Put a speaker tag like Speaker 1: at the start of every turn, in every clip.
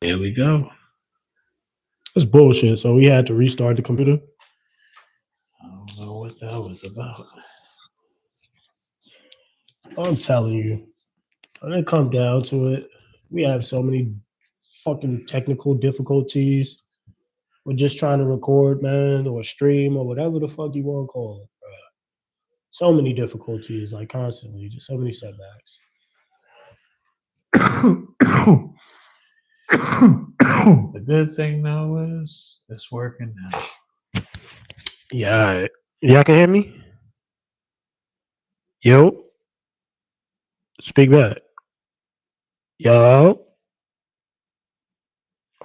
Speaker 1: There we go.
Speaker 2: It's bullshit. So we had to restart the computer.
Speaker 1: I don't know what that was about.
Speaker 2: I'm telling you, when it come down to it, we have so many fucking technical difficulties. We're just trying to record, man, or stream, or whatever the fuck you want to call it. Bro. So many difficulties, like constantly, just so many setbacks.
Speaker 1: The good thing though is it's working now.
Speaker 2: Yeah, y'all can hear me. Yo, speak back. Yo.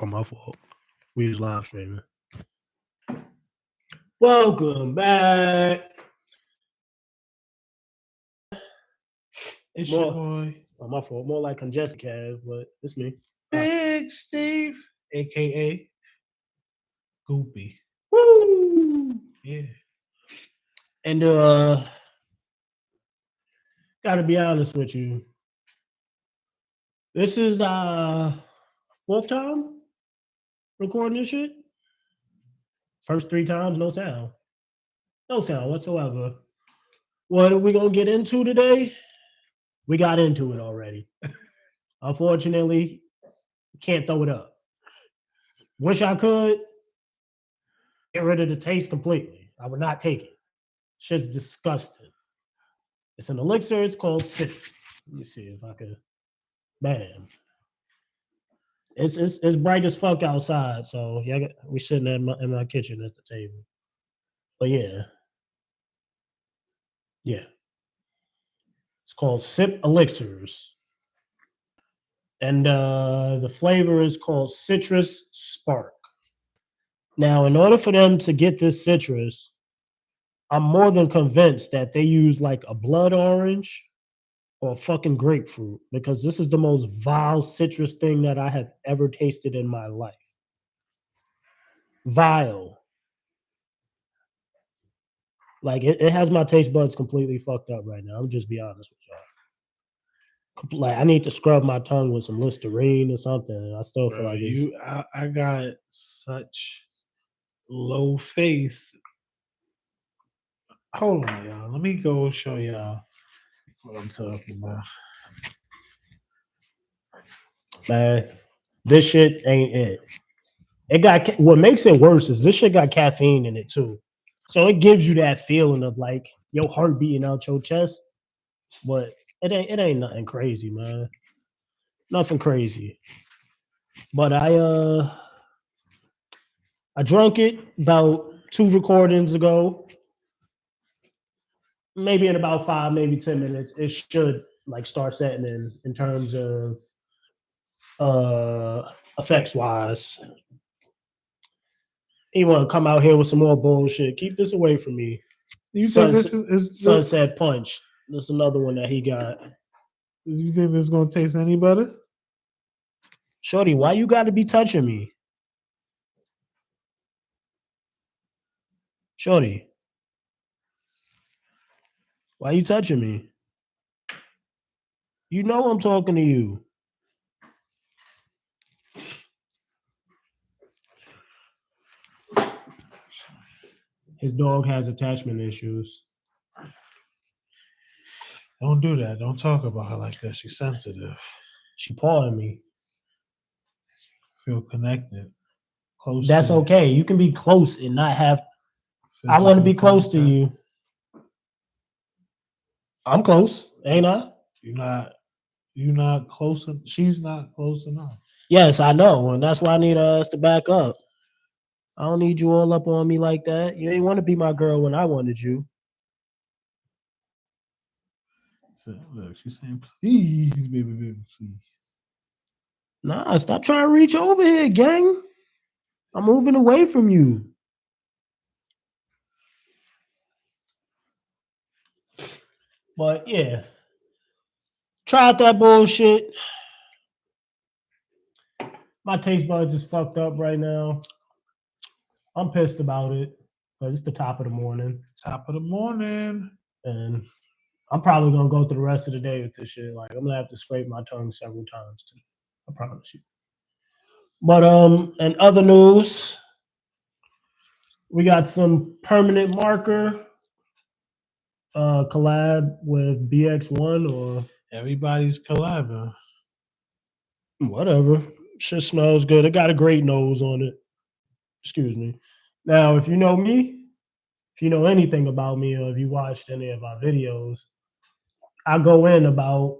Speaker 2: Oh, my fault. We was live streaming. Welcome back.
Speaker 1: It's
Speaker 2: More,
Speaker 1: your boy,
Speaker 2: my fault. More like congested Kev, but it's me.
Speaker 1: Big Steve, aka Goopy.
Speaker 2: Woo!
Speaker 1: Yeah.
Speaker 2: And gotta be honest with you. This is fourth time recording this shit. First 3 times, no sound. No sound whatsoever. What are we gonna get into today? We got into it already. Unfortunately, can't throw it up. Wish I could get rid of the taste completely. I would not take it. Shit's disgusting. It's an elixir. It's called Sip. Let me see if I could. Bam. It's bright as fuck outside. So yeah, we sitting in my kitchen at the table. But yeah, it's called Sip Elixirs, and the flavor is called Citrus Spark. Now, in order for them to get this citrus, I'm more than convinced that they use like a blood orange or a fucking grapefruit because this is the most vile citrus thing that I have ever tasted in my life. Vile. Like it has my taste buds completely fucked up right now. I'm just be honest with y'all. Like I need to scrub my tongue with some Listerine or something. And I still feel
Speaker 1: Bro,
Speaker 2: like it's
Speaker 1: I got such low faith. Hold on, y'all. Let me go show y'all what I'm talking about.
Speaker 2: man. This shit ain't it. It got what makes it worse is this shit got caffeine in it too. So it gives you that feeling of like your heart beating out your chest, but it ain't nothing crazy, man. Nothing crazy. But I drunk it about 2 recordings ago. Maybe in about 5, maybe 10 minutes, it should like start setting in terms of effects wise. He want to come out here with some more bullshit. Keep this away from me.
Speaker 1: You think this is
Speaker 2: Sunset Punch. That's another one that he got.
Speaker 1: You think this is gonna taste any better?
Speaker 2: Shorty, why you got to be touching me? Shorty, why you touching me? You know I'm talking to you. His dog has attachment issues.
Speaker 1: Don't do that. Don't talk about her like that. She's sensitive.
Speaker 2: She pawing me.
Speaker 1: Feel connected. Close.
Speaker 2: That's okay. You can be close and not have. I want to be close to you. I'm close, ain't I?
Speaker 1: You're not close. She's not close enough.
Speaker 2: Yes, I know, and that's why I need us to back up. I don't need you all up on me like that. You ain't want to be my girl when I wanted you.
Speaker 1: So, look, she's saying, please, baby, please.
Speaker 2: Nah, stop trying to reach over here, gang. I'm moving away from you. But yeah, tried that bullshit. My taste buds is fucked up right now. I'm pissed about it because it's the top of the morning. And I'm probably gonna go through the rest of the day with this shit. Like I'm gonna have to scrape my tongue several times too. I promise you. But in other news, we got some permanent marker collab with BX1 or
Speaker 1: Everybody's collabing.
Speaker 2: whatever. Shit smells good. It got a great nose on it. Excuse me. Now, if you know me, if you know anything about me, or if you watched any of our videos, I go in about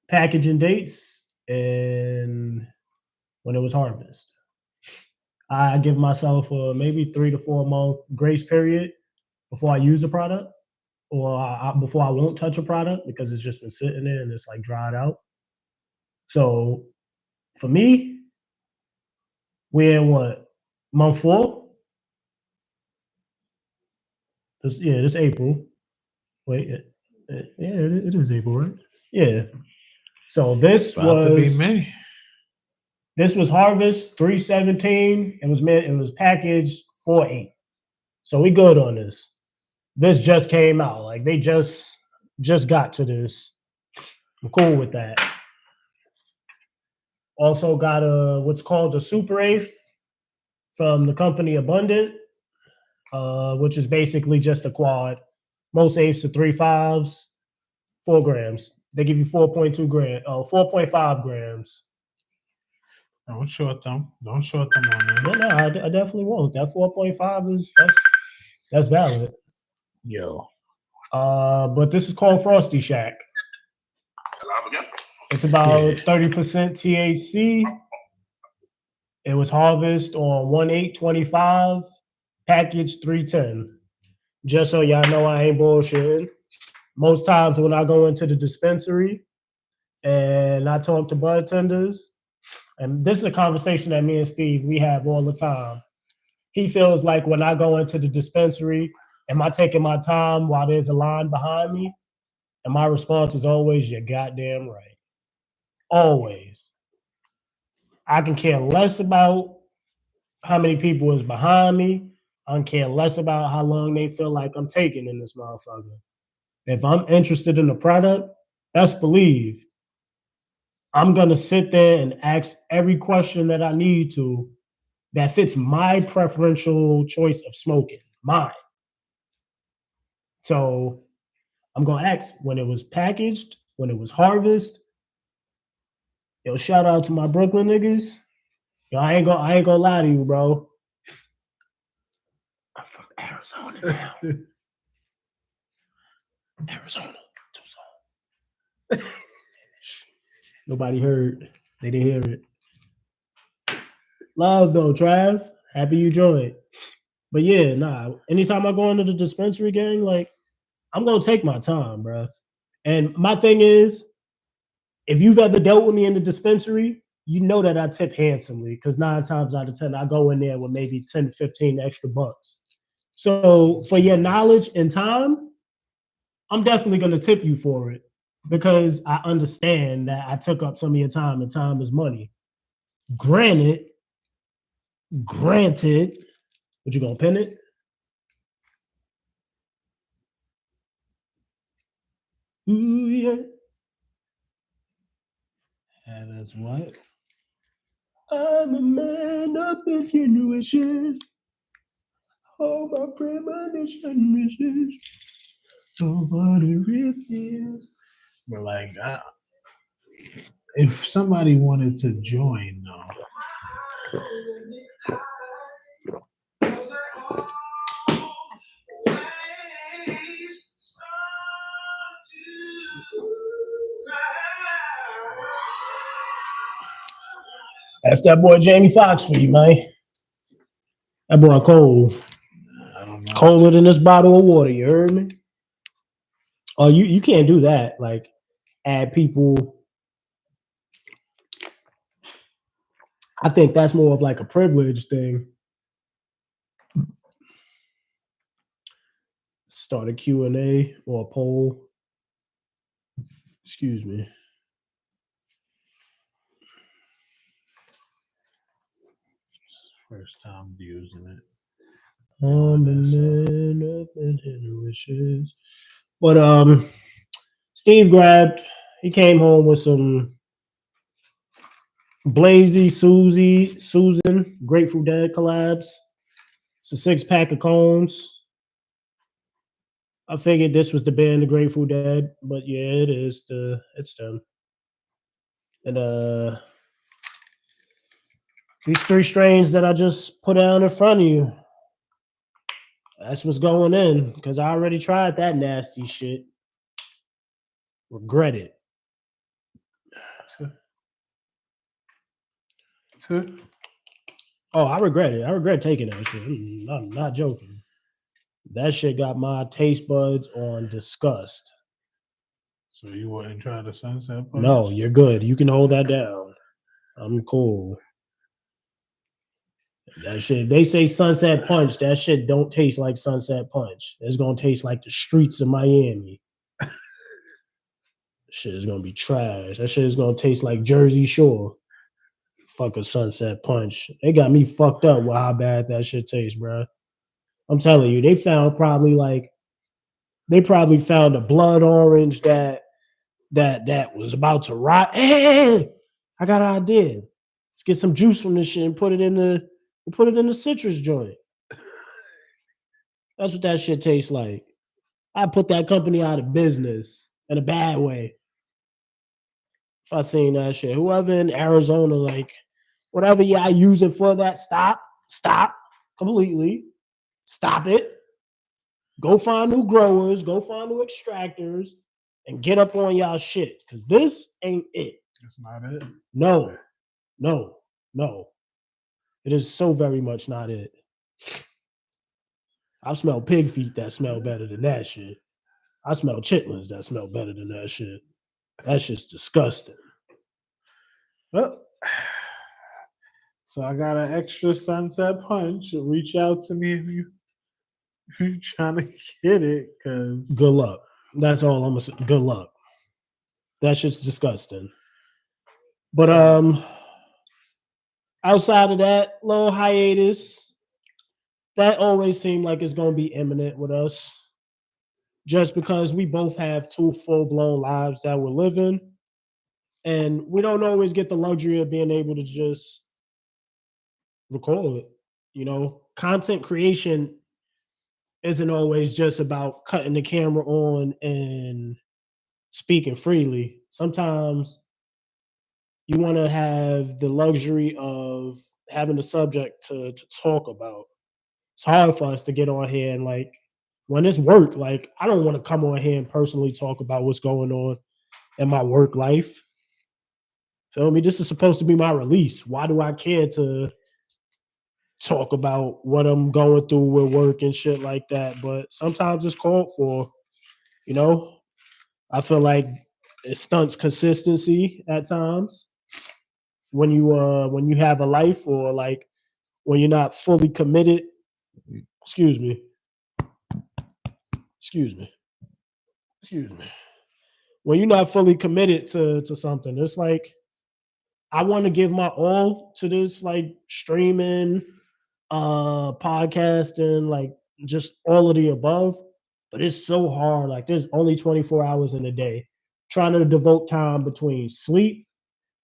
Speaker 2: packaging dates and when it was harvest. I give myself a maybe 3 to 4 month grace period before I use a product, or before I won't touch a product because it's just been sitting there and it's like dried out. So for me, we're in what, month 4? This April. Wait, yeah, it is April, right? Yeah. So this
Speaker 1: About to be
Speaker 2: was
Speaker 1: May.
Speaker 2: this was harvest 3/17. It was packaged 4/8. So we good on this. This just came out. Like they just got to this. I'm cool with that. Also got a what's called a Super Eighth from the company Abundant, which is basically just a quad. Most eighths are 3/5s, 4 grams. They give you 4.2 grams, 4.5 grams.
Speaker 1: Don't short them. Don't short them on that.
Speaker 2: No, I definitely won't. That 4.5 that's valid.
Speaker 1: Yo.
Speaker 2: But this is called Frosty Shack. It's about 30% THC. It was harvest on 1/8/25, package 310. Just so y'all know I ain't bullshitting. Most times when I go into the dispensary and I talk to bartenders, and this is a conversation that me and Steve, we have all the time. He feels like when I go into the dispensary, am I taking my time while there's a line behind me? And my response is always, you're goddamn right. Always. I can care less about how many people is behind me. I don't care less about how long they feel like I'm taking in this motherfucker. If I'm interested in the product, best believe I'm going to sit there and ask every question that I need to that fits my preferential choice of smoking, mine. So I'm going to ask when it was packaged, when it was harvest. Yo, shout out to my Brooklyn niggas. Yo, I ain't gonna lie to you, bro. I'm from Arizona now. Arizona, Tucson. Nobody heard. They didn't hear it. Love though, Trav. Happy you joined. But yeah, nah. Anytime I go into the dispensary, gang, like I'm gonna take my time, bro. And my thing is, if you've ever dealt with me in the dispensary, you know that I tip handsomely because 9 times out of 10, I go in there with maybe 10, 15 extra bucks. So for your knowledge and time, I'm definitely going to tip you for it because I understand that I took up some of your time and time is money. Granted, what you going to pin it? Ooh, yeah.
Speaker 1: And that's what?
Speaker 2: I'm a man of million wishes. Oh, my premonition wishes. Nobody really is.
Speaker 1: But like, if somebody wanted to join, though.
Speaker 2: That's that boy Jamie Foxx for you, man. That boy cold.
Speaker 1: I don't know.
Speaker 2: Colder than this bottle of water, you heard me? Oh, you can't do that. Like, add people. I think that's more of like a privilege thing. Start a Q&A or a poll. Excuse me.
Speaker 1: First time using it.
Speaker 2: But Steve he came home with some Blazy, Susan, Grateful Dead collabs. It's a 6-pack of cones. I figured this was the band, the Grateful Dead, but yeah, it is it's them. And these 3 strains that I just put down in front of you. That's what's going in, because I already tried that nasty shit. Regret it. Oh, I regret it. I regret taking that shit. I'm not joking. That shit got my taste buds on disgust.
Speaker 1: So you wouldn't try the sunset punch?
Speaker 2: No, you're good. You can hold that down. I'm cool. That shit, they say sunset punch. That shit don't taste like sunset punch. It's gonna taste like the streets of Miami. Shit is gonna be trash. That shit is gonna taste like Jersey Shore. Fuck a sunset punch. They got me fucked up with how bad that shit tastes, bro. I'm telling you, they probably found a blood orange that was about to rot. Hey, I got an idea. Let's get some juice from this shit and put it in the citrus joint. That's what that shit tastes like. I put that company out of business in a bad way. If I seen that shit, whoever in Arizona, like whatever y'all using for that, stop completely. Stop it. Go find new growers, go find new extractors, and get up on y'all shit. Because this ain't it.
Speaker 1: That's not it.
Speaker 2: No. It is so very much not it. I've smelled pig feet that smell better than that shit. I smell chitlins that smell better than that shit. That shit's disgusting.
Speaker 1: Well, so I got an extra sunset punch. Reach out to me if you're trying to get it, because
Speaker 2: good luck. That's all I'm gonna say. Good luck. That shit's disgusting. But outside of that little hiatus, that always seemed like it's gonna be imminent with us. Just because we both have 2 full-blown lives that we're living. And we don't always get the luxury of being able to just record. Content creation isn't always just about cutting the camera on and speaking freely. Sometimes you want to have the luxury of having a subject to talk about. It's hard for us to get on here and when it's work, I don't want to come on here and personally talk about what's going on in my work life. Feel me? This is supposed to be my release. Why do I care to talk about what I'm going through with work and shit like that? But sometimes it's called for, I feel like it stunts consistency at times when you have a life, or when you're not fully committed. Excuse me. When you're not fully committed to something, it's like I want to give my all to this, streaming, podcasting, just all of the above. But it's so hard. There's only 24 hours in a day. Trying to devote time between sleep,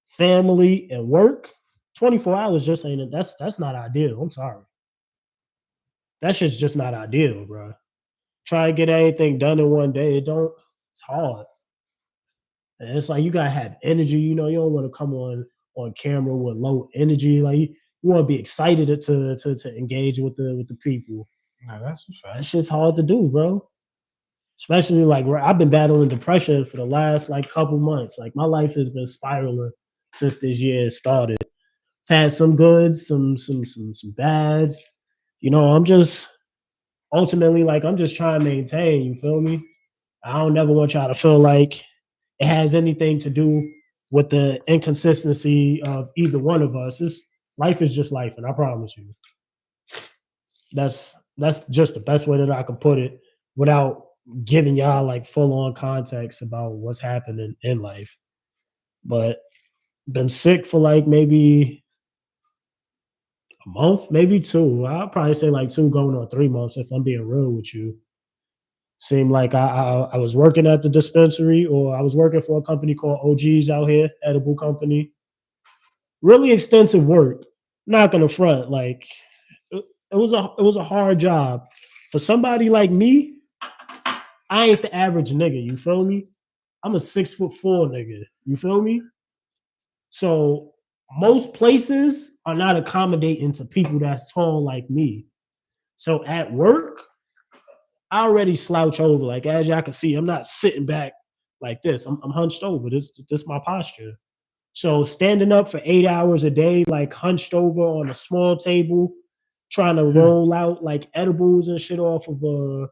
Speaker 2: family, and work. 24 hours just ain't it. That's not ideal. I'm sorry. That shit's just not ideal, bro. Try and get anything done in one day. It's hard. And it's like you gotta have energy, you don't want to come on camera with low energy. You want to be excited to engage with the people.
Speaker 1: No, that's a fact.
Speaker 2: That shit's hard to do, bro. Especially I've been battling depression for the last couple months. My life has been spiraling since this year started. I've had some goods, some bads. I'm just ultimately I'm just trying to maintain, you feel me? I don't never want y'all to feel like it has anything to do with the inconsistency of either one of us. Life is just life, and I promise you. That's just the best way that I can put it without giving y'all full on context about what's happening in life. But been sick for maybe a month, maybe 2. I'll probably say 2 going on 3 months if I'm being real with you. Seemed like I was working at the dispensary, or I was working for a company called OG's out here, edible company. really extensive work. Not gonna front. Like it was a hard job. For somebody like me, I ain't the average nigga, you feel me? I'm a 6'4" nigga. You feel me? So most places are not accommodating to people that's tall like me. So at work, I already slouch over. Like as y'all can see, I'm not sitting back like this. I'm hunched over. This my posture. So standing up for 8 hours a day, like hunched over on a small table, trying to roll out like edibles and shit off of a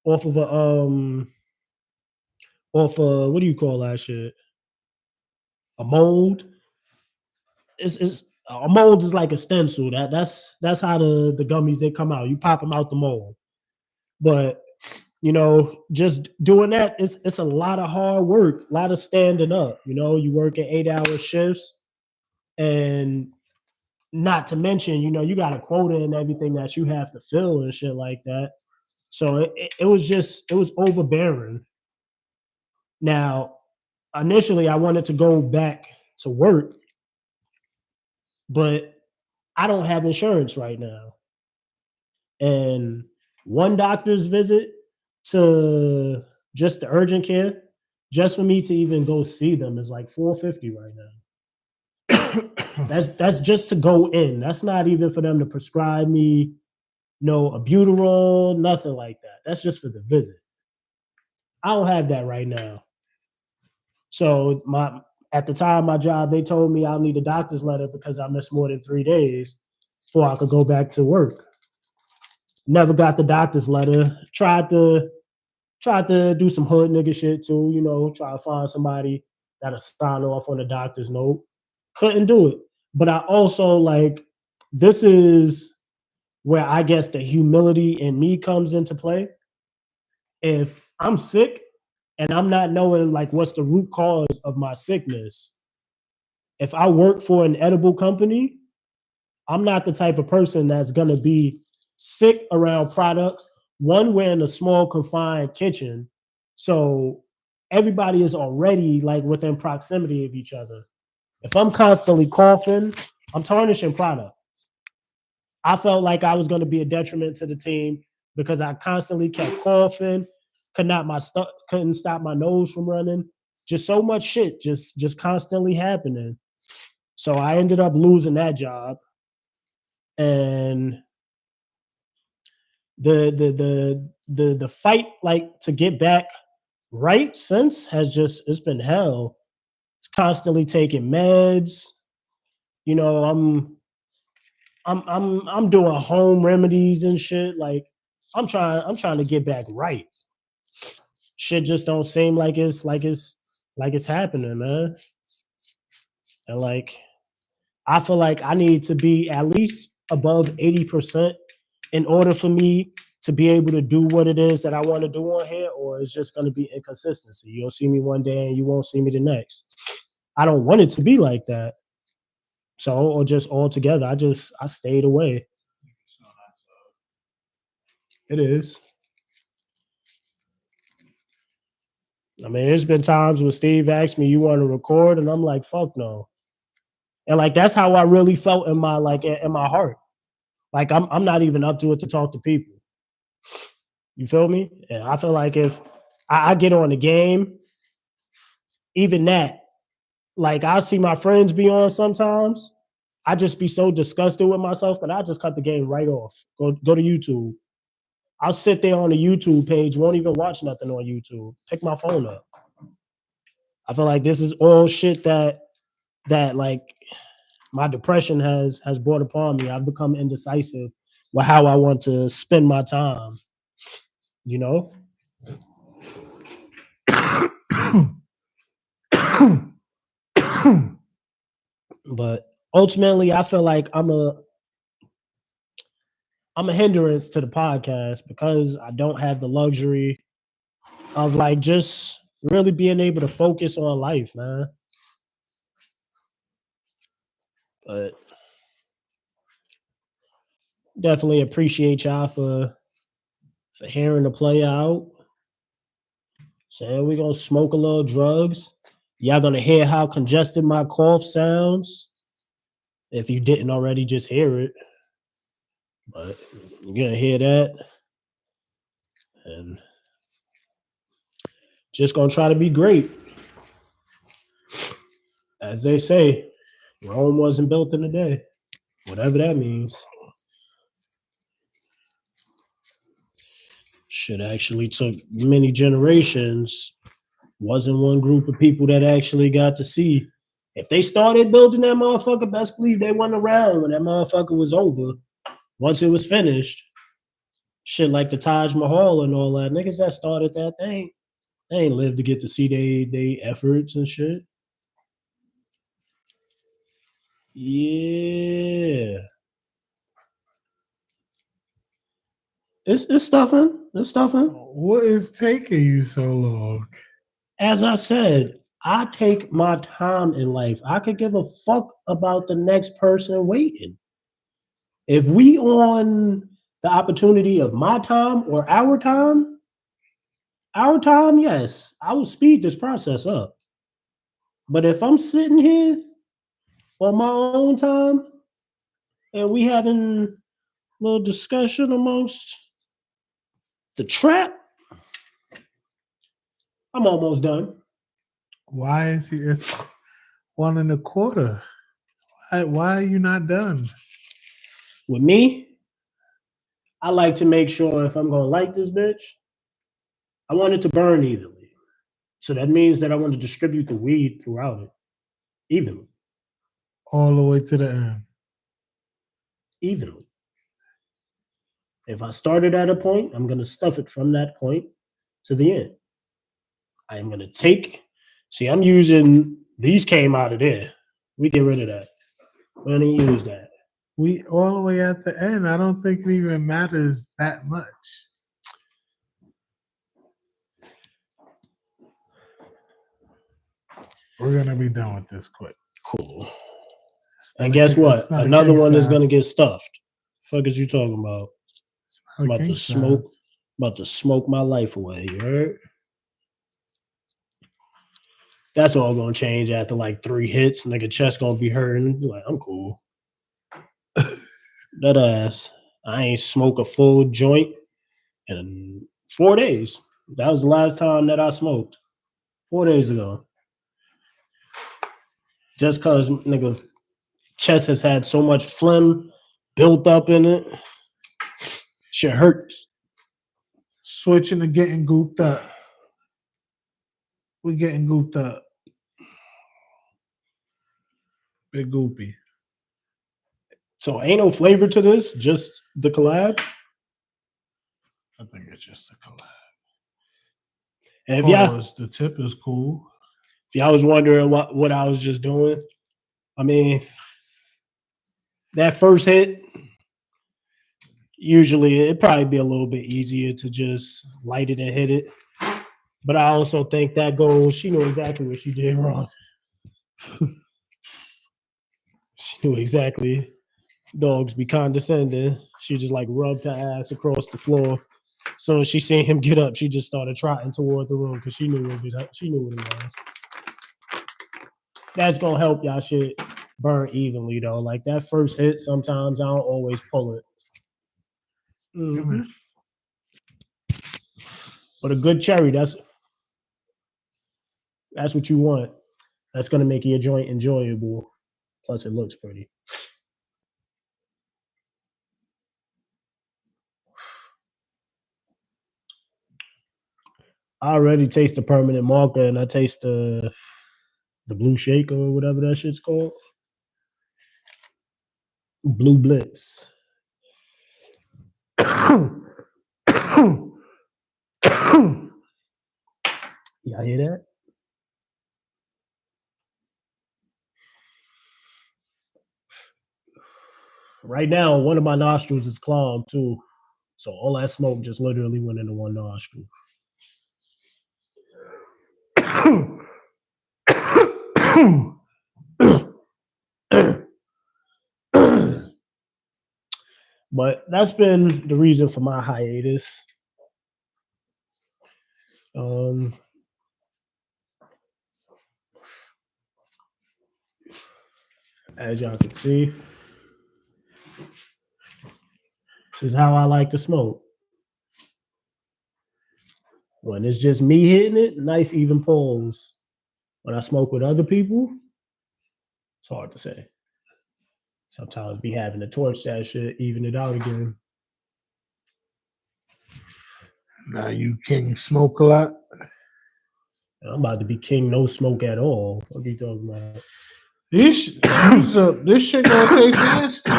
Speaker 2: what do you call that shit? A mold. It's a mold is like a stencil. That's how the gummies they come out. You pop them out the mold. But just doing that, it's a lot of hard work, a lot of standing up. You work at 8 hour shifts, and not to mention, you got a quota and everything that you have to fill and shit like that. So it was overbearing. Now, initially, I wanted to go back to work, but I don't have insurance right now. And one doctor's visit to just the urgent care, just for me to even go see them is like $450 right now. That's just to go in. That's not even for them to prescribe me a Buterol, nothing like that. That's just for the visit. I don't have that right now. So at the time my job, they told me I'll need a doctor's letter because I missed more than 3 days before I could go back to work. Never got the doctor's letter. Tried to do some hood nigga shit too, try to find somebody that'll sign off on the doctor's note. Couldn't do it. But I also this is where I guess the humility in me comes into play. If I'm sick and I'm not knowing what's the root cause of my sickness, if I work for an edible company, I'm not the type of person that's gonna be sick around products. One, we're in a small confined kitchen, so everybody is already within proximity of each other. If I'm constantly coughing, I'm tarnishing product. I felt like I was going to be a detriment to the team because I constantly kept coughing, couldn't stop my nose from running. Just so much shit, just constantly happening. So I ended up losing that job, and the fight to get back right since it's been hell. It's constantly taking meds. I'm doing home remedies and shit. I'm trying to get back right. Shit just don't seem like it's happening, man. And I feel like I need to be at least above 80% in order for me to be able to do what it is that I want to do on here, or it's just going to be inconsistency. You'll see me one day and you won't see me the next. I don't want it to be like that. So, or just altogether, I stayed away. It is. I mean, there's been times when Steve asked me, "You want to record?" And I'm like, "Fuck no." And that's how I really felt in my in my heart. I'm not even up to it to talk to people. You feel me? And I feel like if I get on the game, even that, I see my friends be on sometimes, I just be so disgusted with myself that I just cut the game right off. Go to YouTube. I'll sit there on the YouTube page, won't even watch nothing on YouTube. Pick my phone up. I feel like this is all shit that my depression has brought upon me. I've become indecisive with how I want to spend my time. But ultimately, I feel like I'm a hindrance to the podcast because I don't have the luxury of just really being able to focus on life, man. But definitely appreciate y'all for hearing the play out. So we're gonna smoke a little drugs. Y'all gonna hear how congested my cough sounds. If you didn't already, just hear it. But you're gonna hear that, and just gonna try to be great. As they say, Rome wasn't built in a day, whatever that means. Shit actually took many generations. Wasn't one group of people that actually got to see. If they started building that motherfucker, best believe they wasn't around when that motherfucker was over. Once it was finished, shit like the Taj Mahal and all that, niggas that started that thing, they ain't lived to get to see they efforts and shit. Yeah. It's stuffing. It's stuffing.
Speaker 1: What is taking you so long?
Speaker 2: As I said, I take my time in life. I could give a fuck about the next person waiting. If we on the opportunity of my time or our time, yes, I will speed this process up. But if I'm sitting here on my own time and we having a little discussion amongst the trap, I'm almost done.
Speaker 1: Why is he? It's 1.25. Why are you not done?
Speaker 2: With me, I like to make sure if I'm gonna light this bitch, I want it to burn evenly. So that means that I want to distribute the weed throughout it evenly.
Speaker 1: All the way to the end.
Speaker 2: Evenly. If I started at a point, I'm going to stuff it from that point to the end. I am going to take, see, I'm using, these came out of there. We get rid of that. We're going to use that.
Speaker 1: We all the way at the end. I don't think it even matters that much. We're going to be done with this quick.
Speaker 2: Cool. And guess what? Another one is going to get stuffed. Fuck is you talking about? I'm about to smoke my life away. You heard? That's all gonna change after like 3 hits. Nigga, chest gonna be hurting. Like, I'm cool. That ass. I ain't smoke a full joint in 4 days. That was the last time that I smoked. 4 days ago. Just cause nigga chest has had so much phlegm built up in it. Shit hurts.
Speaker 1: Switching to getting gooped up. We getting gooped up. Big goopy.
Speaker 2: So ain't no flavor to this, just the collab?
Speaker 1: I think it's just a collab.
Speaker 2: And if y'all,
Speaker 1: the tip is cool.
Speaker 2: If y'all was wondering what I was just doing, I mean, that first hit, usually it'd probably be a little bit easier to just light it and hit it. But I also think that goes, she knew exactly what she did wrong. She knew exactly. Dogs be condescending. She just like rubbed her ass across the floor. So as she seen him get up, she just started trotting toward the room because she knew what it was. That's gonna help y'all shit burn evenly though. Like that first hit, sometimes I don't always pull it. Mm-hmm. But a good cherry, that's what you want. That's gonna make your joint enjoyable. Plus, it looks pretty. I already taste the permanent marker, and I taste the blue shake or whatever that shit's called. Blue Blitz. Y'all hear that? Right now, one of my nostrils is clogged too. So all that smoke just literally went into one nostril. But that's been the reason for my hiatus. As y'all can see, this is how I like to smoke. When it's just me hitting it, nice even pulls. When I smoke with other people, it's hard to say. Sometimes be having to torch that shit, even it out again.
Speaker 1: Now you king smoke a lot.
Speaker 2: I'm about to be king no smoke at all. What are you talking about?
Speaker 1: This shit gonna taste nasty.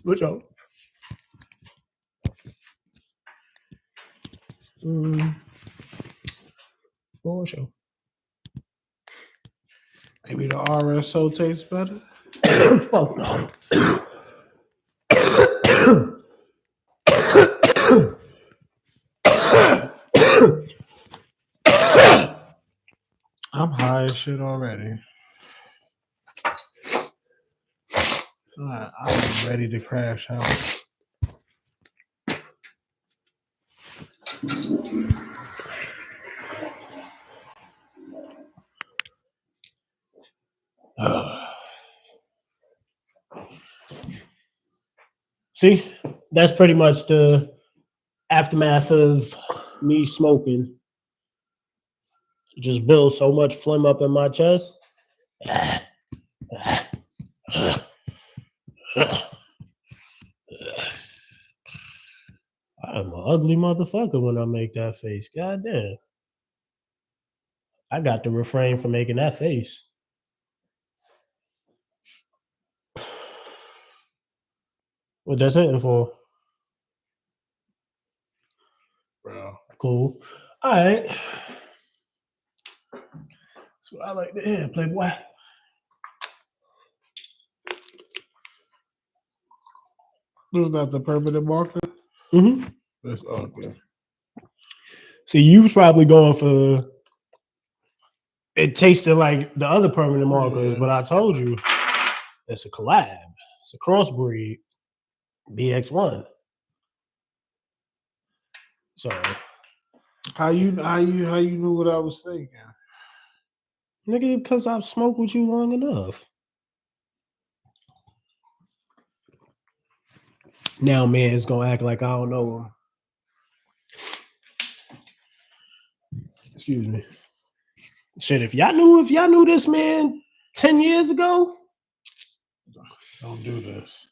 Speaker 2: Which one? For sure.
Speaker 1: Maybe the RSO tastes better.
Speaker 2: Fuck no.
Speaker 1: I'm high as shit already. I'm ready to crash out.
Speaker 2: See, that's pretty much the aftermath of me smoking. Just build so much phlegm up in my chest. I'm an ugly motherfucker when I make that face. God damn. I got to refrain from making that face. What that's hitting for?
Speaker 1: Bro.
Speaker 2: Cool. All right. That's what I like to hear, playboy.
Speaker 1: Who's not the permanent marker?
Speaker 2: Mm-hmm.
Speaker 1: That's ugly.
Speaker 2: See, you was probably going for it tasted like the other permanent markers, but I told you it's a collab. It's a crossbreed. BX1. So
Speaker 1: how you knew what I was thinking?
Speaker 2: Nigga, because I've smoked with you long enough. Now man's gonna act like I don't know him. Excuse me. Shit, if y'all knew this man 10 years ago,
Speaker 1: don't do this.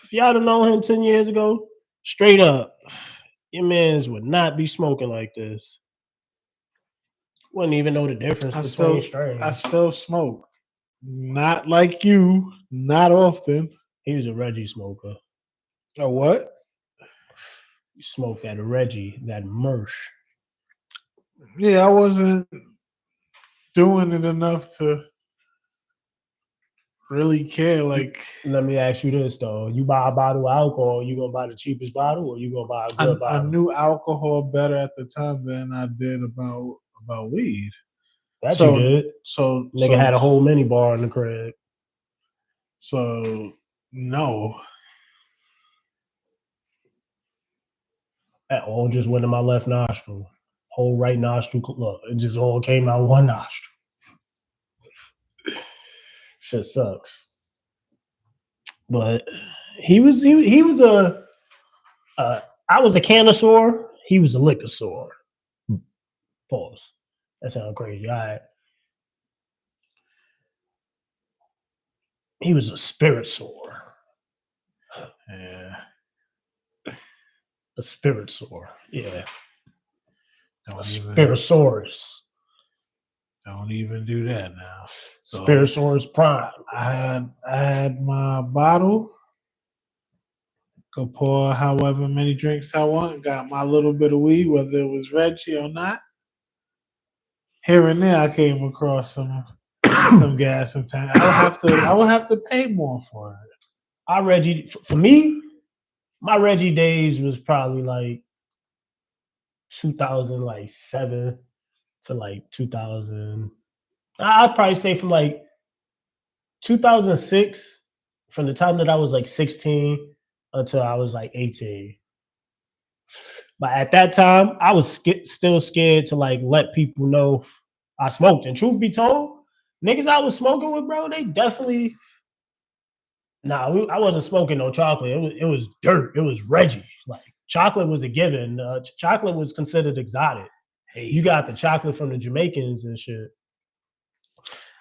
Speaker 2: If y'all don't know him 10 years ago, straight up, your mans would not be smoking like this. Wouldn't even know the difference between strains.
Speaker 1: I still smoke. Not like you, not often.
Speaker 2: He was a Reggie smoker.
Speaker 1: A what?
Speaker 2: You smoked that Reggie, that Mersh.
Speaker 1: Yeah, I wasn't doing it enough to really care. Like,
Speaker 2: let me ask you this though: you buy a bottle of alcohol, you gonna buy the cheapest bottle, or you gonna buy a good bottle?
Speaker 1: I knew alcohol better at the time than I did about weed.
Speaker 2: That you did.
Speaker 1: So
Speaker 2: nigga had a whole mini bar in the crib.
Speaker 1: So no.
Speaker 2: That all just went in my left nostril. Whole right nostril. Look, it just all came out one nostril. Shit sucks. But he was a I was a connoisseur. He was a liquor-sore. Pause. That sounds crazy. All right. He was a spirit sore.
Speaker 1: Yeah.
Speaker 2: A spirit sore. Yeah. A Spirisaurus.
Speaker 1: Don't even do that now.
Speaker 2: So Spirisaurus Prime.
Speaker 1: I had my bottle. Could pour however many drinks I want. Got my little bit of weed, whether it was Reggie or not. Here and there, I came across some gas in town. I would have to pay more for it.
Speaker 2: For me, my Reggie days was probably like 2007 to like 2000. I'd probably say from like 2006 from the time that I was like 16 until I was like 18. But at that time, I was still scared to like let people know I smoked. And truth be told, niggas I was smoking with, bro, they definitely. Nah, I wasn't smoking no chocolate. It was dirt. It was Reggie. Like chocolate was a given. Chocolate was considered exotic. Hey, you got the chocolate from the Jamaicans and shit.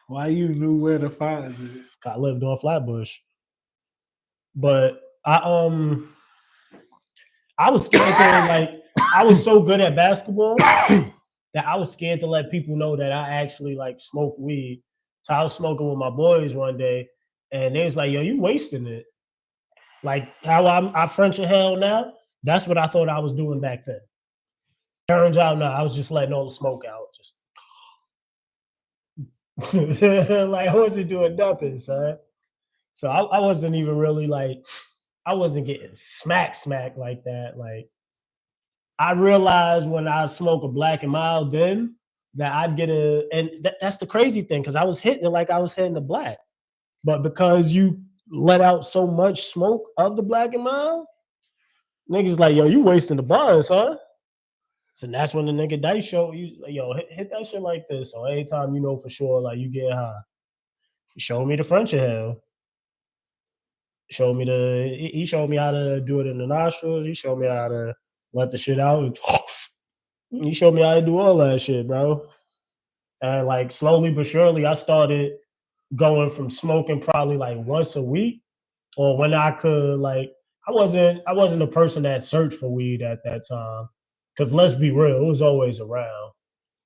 Speaker 1: Why you knew where to find it?
Speaker 2: I lived on Flatbush, but I was scared to like. I was so good at basketball that I was scared to let people know that I actually like smoke weed. So I was smoking with my boys one day, and they was like, "Yo, you wasting it." Like how I French and hell now. That's what I thought I was doing back then. Turns out, no, I was just letting all the smoke out. Just like I wasn't doing nothing, son. So I wasn't even really like, I wasn't getting smack like that. Like I realized when I smoke a black and mild then that I'd get and that's the crazy thing because I was hitting it like I was hitting the black. But because you let out so much smoke of the black and mild, niggas like, yo, you wasting the buzz, huh? So that's when the nigga Dice show you, like, yo, hit that shit like this. So anytime you know for sure, like you get high, he showed me the French of hell. He showed me how to do it in the nostrils. He showed me how to let the shit out. He showed me how to do all that shit, bro. And like slowly but surely, I started going from smoking probably like once a week, or when I could like. I wasn't a person that searched for weed at that time. Cause let's be real, it was always around.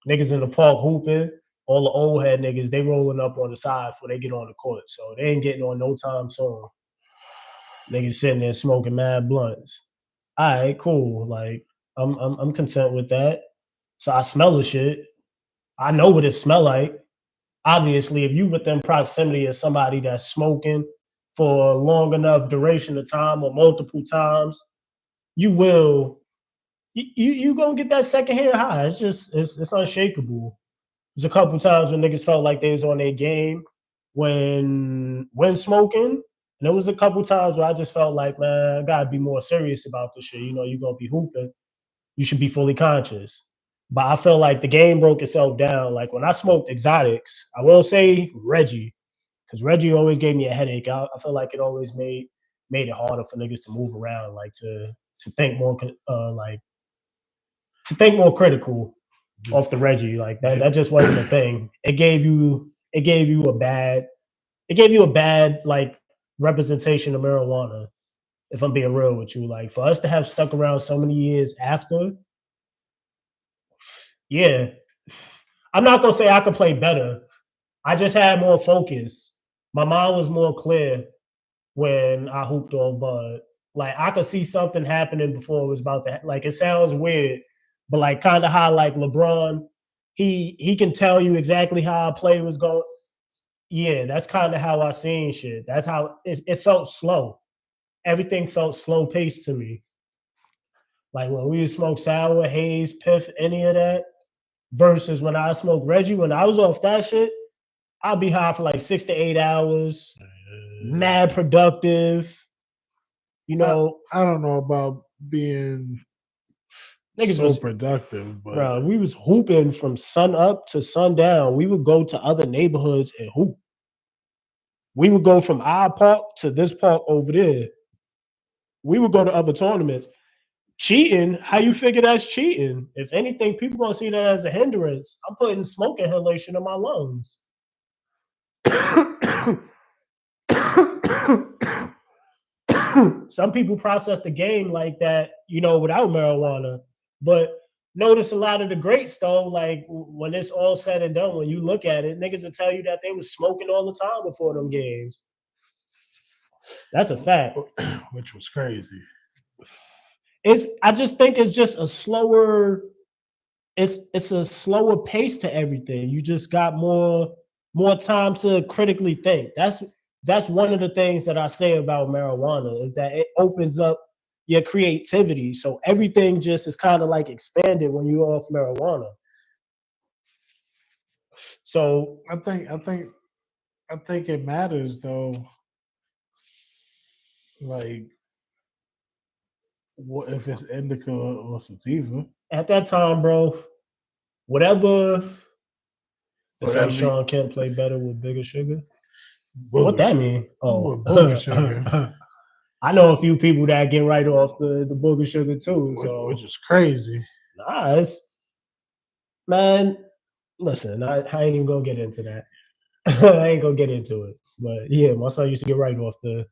Speaker 2: Niggas in the park hooping, all the old head niggas, they rolling up on the side before they get on the court. So they ain't getting on no time soon. Niggas sitting there smoking mad blunts. All right, cool. Like I'm content with that. So I smell the shit. I know what it smell like. Obviously, if you within proximity of somebody that's smoking for a long enough duration of time or multiple times, you will you gonna get that secondhand high. It's just it's unshakable. There's a couple times when niggas felt like they was on their game when smoking. And there was a couple times where I just felt like, man, I gotta be more serious about this shit. You know, you're gonna be hooping. You should be fully conscious. But I felt like the game broke itself down. Like when I smoked exotics, I won't say Reggie, because Reggie always gave me a headache. I feel like it always made it harder for niggas to move around, like to think more to think more critical off the Reggie. Like that just wasn't a thing. It gave you a bad like representation of marijuana. If I'm being real with you, like for us to have stuck around so many years after, yeah, I'm not gonna say I could play better. I just had more focus. My mind was more clear when I hooped off Bud. Like I could see something happening before it was about to. Like it sounds weird, but like kind of how like LeBron, he can tell you exactly how a play was going. Yeah, that's kind of how I seen shit. That's how it felt slow. Everything felt slow paced to me. Like when we would smoke sour, haze, piff, any of that, versus when I smoked Reggie. When I was off that shit, I'll be high for like 6 to 8 hours, mad productive. You know,
Speaker 1: I don't know about being
Speaker 2: niggas
Speaker 1: so
Speaker 2: was
Speaker 1: productive, but
Speaker 2: bro, we was hooping from sun up to sundown. We would go to other neighborhoods and hoop. We would go from our park to this park over there. We would go to other tournaments. Cheating, how you figure that's cheating? If anything, people gonna see that as a hindrance. I'm putting smoke inhalation in my lungs. Some people process the game like that, you know, without marijuana. But notice a lot of the greats though, like when it's all said and done, when you look at it, niggas will tell you that they was smoking all the time before them games. That's a fact.
Speaker 1: Which was crazy.
Speaker 2: I just think it's just a slower, it's a slower pace to everything. You just got more time to critically think. That's one of the things that I say about marijuana is that it opens up your creativity. So everything just is kind of like expanded when you're off marijuana. So
Speaker 1: I think it matters though. Like, what if it's indica or sativa?
Speaker 2: At that time, bro, whatever. It's like
Speaker 1: Whatever.
Speaker 2: Sean Kemp play better with bigger sugar.
Speaker 1: Booger
Speaker 2: What that
Speaker 1: sugar.
Speaker 2: mean? Oh,
Speaker 1: With booger sugar.
Speaker 2: I know a few people that get right off the booger sugar too. So
Speaker 1: Which is crazy.
Speaker 2: nah, it's man. Listen, I ain't even gonna get into that. I ain't gonna get into it. But yeah, my son used to get right off the.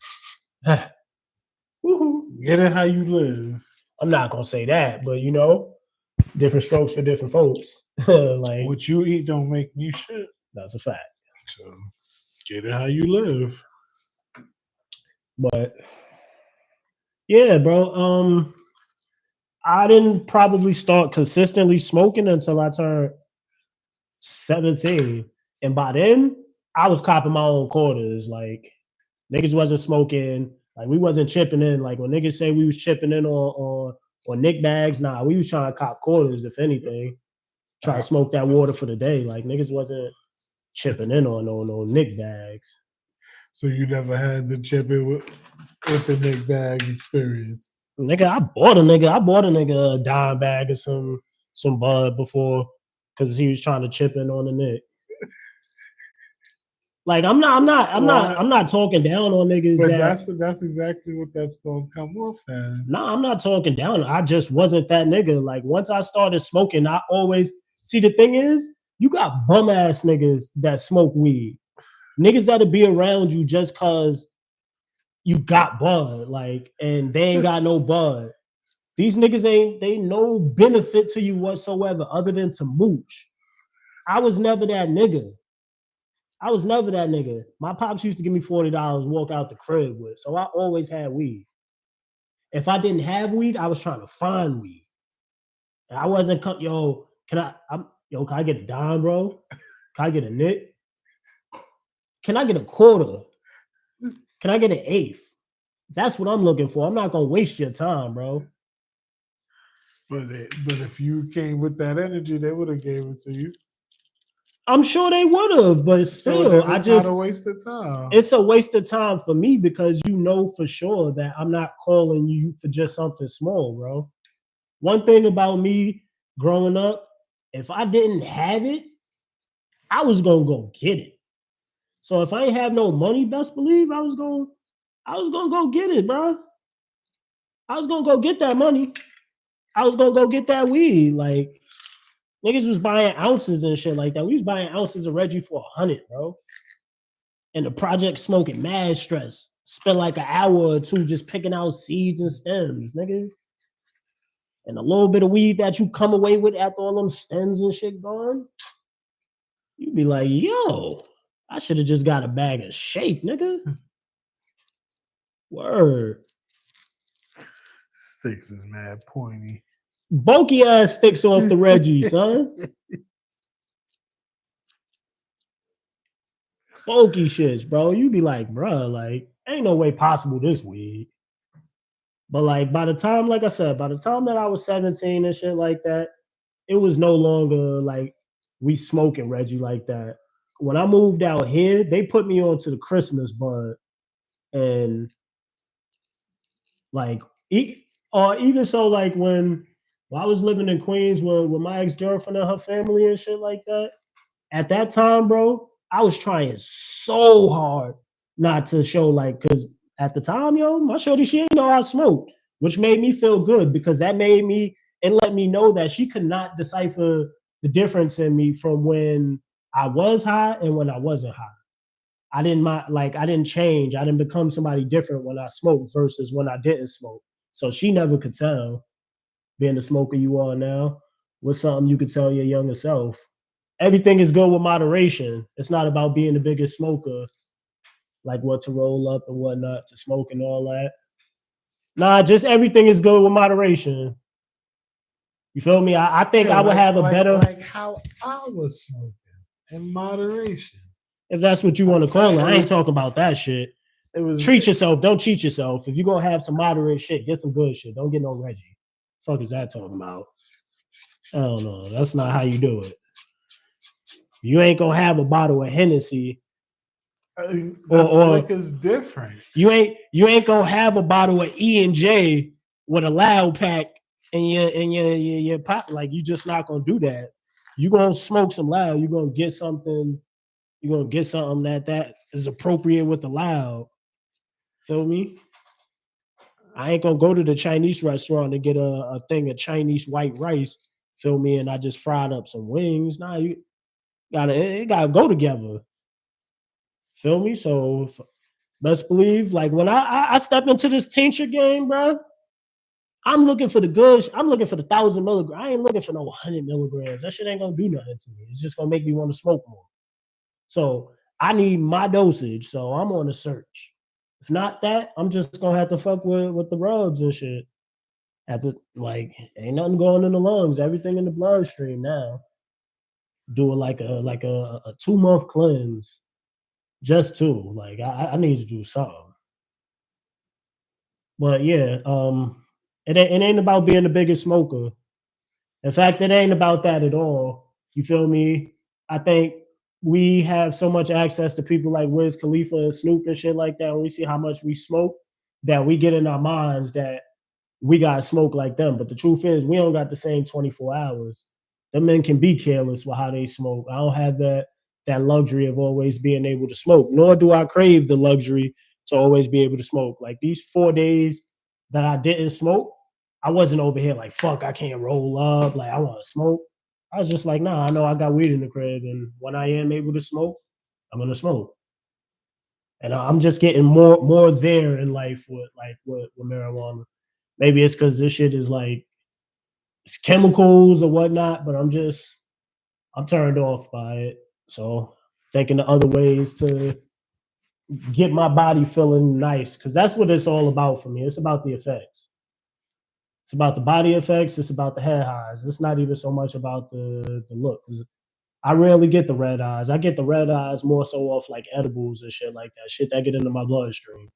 Speaker 2: Woohoo.
Speaker 1: Get it how you live.
Speaker 2: I'm not gonna say that, but you know, different strokes for different folks. Like
Speaker 1: What you eat don't make you shit.
Speaker 2: that's a fact.
Speaker 1: So get it how you live.
Speaker 2: But yeah, bro. I didn't probably start consistently smoking until I turned 17. And by then, I was copping my own quarters. Like niggas wasn't smoking. Like we wasn't chipping in. Like when niggas say we was chipping in on Nick bags, nah, we was trying to cop quarters, if anything. Try to smoke that water for the day. Like niggas wasn't chipping in on no Nick bags.
Speaker 1: So you never had the chip in with the Nick bag experience.
Speaker 2: Nigga, I bought a nigga a dime bag of some bud before because he was trying to chip in on the Nick. Like I'm not talking down on niggas.
Speaker 1: But that's exactly what that's gonna come off as.
Speaker 2: No, I'm not talking down. I just wasn't that nigga. Like once I started smoking, I always see the thing is you got bum ass niggas that smoke weed. Niggas that'll be around you just cause you got bud, like, and they ain't got no bud. These niggas they no benefit to you whatsoever other than to mooch. I was never that nigga. My pops used to give me $40, walk out the crib with. So I always had weed. If I didn't have weed, I was trying to find weed. And I wasn't can I get a dime, bro? Can I get a Nick? Can I get a quarter? Can I get an eighth? That's what I'm looking for. I'm not gonna waste your time, bro.
Speaker 1: But if you came with that energy, they would have gave it to you.
Speaker 2: I'm sure they would have, but still,
Speaker 1: so not a waste of time.
Speaker 2: It's a waste of time for me because you know for sure that I'm not calling you for just something small, bro. One thing about me growing up, if I didn't have it, I was gonna go get it. So if I ain't have no money, best believe I was gonna go get it, bro. I was gonna go get that money. I was gonna go get that weed. Like niggas was buying ounces and shit like that. We was buying ounces of Reggie for $100, bro. And the project smoking mad stress. Spent like an hour or two just picking out seeds and stems, nigga. And a little bit of weed that you come away with after all them stems and shit gone, you'd be like, yo, I should have just got a bag of shake, nigga. Word.
Speaker 1: Sticks is mad pointy.
Speaker 2: Bulky ass sticks off the Reggie, son. Bulky shits, bro. You be like, bro, like, ain't no way possible this weed. But like by the time, like I said, by the time that I was 17 and shit like that, it was no longer like we smoking Reggie like that. When I moved out here, they put me onto the Christmas bud. And like even so, like when I was living in Queens with my ex-girlfriend and her family and shit like that, at that time, bro, I was trying so hard not to show like, because at the time, yo, my shorty, she ain't know I smoked, which made me feel good because that made me and let me know that she could not decipher the difference in me from when I was high and when I wasn't high. I didn't change. I didn't become somebody different when I smoked versus when I didn't smoke. So she never could tell, being the smoker you are now, what's something you could tell your younger self. Everything is good with moderation. It's not about being the biggest smoker, like what to roll up and whatnot, to smoke and all that. Nah, just everything is good with moderation. You feel me? I think I would have a better...
Speaker 1: Like how I was smoking, in moderation.
Speaker 2: If that's what you want to call it. I ain't talking about that shit. Treat yourself. Don't cheat yourself. If you're going to have some moderate shit, get some good shit. Don't get no Reggie. Fuck is that talking about? I don't know. That's not how you do it. You ain't going to have a bottle of Hennessy
Speaker 1: Liquor's different.
Speaker 2: You ain't gonna have a bottle of E&J with a loud pack in your pot. Like, you just not gonna do that. You gonna smoke some loud. You're gonna get something. You're gonna get something that is appropriate with the loud. Feel me? I ain't gonna go to the Chinese restaurant and get a thing of Chinese white rice. Feel me? And I just fried up some wings. Nah, it gotta go together. Feel me? So best believe, like, when I step into this tincture game, bro, I'm looking for the good. I'm looking for the 1,000 milligrams. I ain't looking for no 100 milligrams. That shit ain't gonna do nothing to me. It's just gonna make me want to smoke more. So I need my dosage. So I'm on a search. If not that, I'm just gonna have to fuck with the rubs and shit. Like, ain't nothing going in the lungs. Everything in the bloodstream now. Doing like a 2-month cleanse. Just 2. Like, I need to do something. But yeah, it ain't about being the biggest smoker. In fact, it ain't about that at all. You feel me? I think we have so much access to people like Wiz Khalifa and Snoop and shit like that. When we see how much we smoke, that we get in our minds that we gotta smoke like them. But the truth is, we don't got the same 24 hours. Them men can be careless with how they smoke. I don't have that luxury of always being able to smoke, nor do I crave the luxury to always be able to smoke. Like, these 4 days that I didn't smoke, I wasn't over here like, fuck, I can't roll up. Like, I want to smoke. I was just like, nah, I know I got weed in the crib, and when I am able to smoke, I'm gonna smoke. And I'm just getting more there in life with marijuana. Maybe it's because this shit is like, it's chemicals or whatnot, but I'm turned off by it. So thinking of other ways to get my body feeling nice, because that's what it's all about for me. It's about the effects. It's about the body effects. It's about the head highs. It's not even so much about the look. I rarely get the red eyes. I get the red eyes more so off like edibles and shit like that. Shit that get into my bloodstream.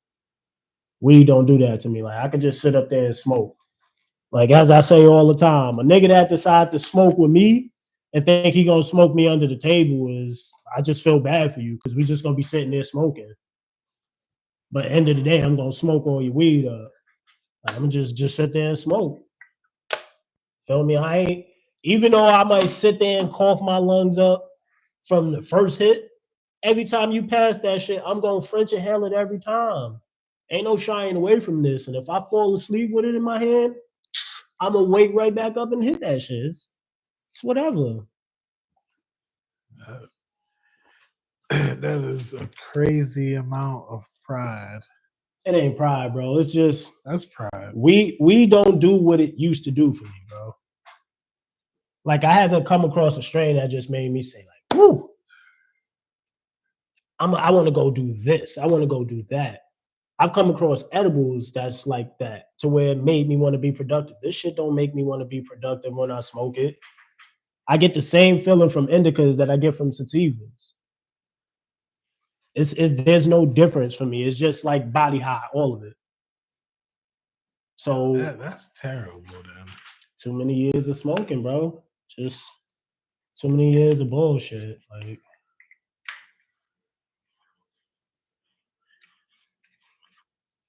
Speaker 2: Weed don't do that to me. Like, I could just sit up there and smoke. Like, as I say all the time, a nigga that decide to smoke with me and think he gonna smoke me under the table I just feel bad for you, because we just gonna be sitting there smoking. But end of the day, I'm gonna smoke all your weed up. Like, I'm just sit there and smoke. Feel me? Even though I might sit there and cough my lungs up from the first hit, every time you pass that shit, I'm gonna French inhale it every time. Ain't no shying away from this. And if I fall asleep with it in my hand, I'm gonna wake right back up and hit that shit. It's whatever.
Speaker 1: That is a crazy amount of pride.
Speaker 2: It ain't pride, bro. It's just,
Speaker 1: that's pride.
Speaker 2: We don't do what it used to do for me, bro. Like, I haven't come across a strain that just made me say, like, whoo, I want to go do this. I want to go do that. I've come across edibles that's like that, to where it made me want to be productive. This shit don't make me want to be productive when I smoke it. I get the same feeling from indicas that I get from sativas. There's no difference for me. It's just like body high, all of it. So
Speaker 1: that's terrible, then.
Speaker 2: Too many years of smoking, bro. Just too many years of bullshit. Like,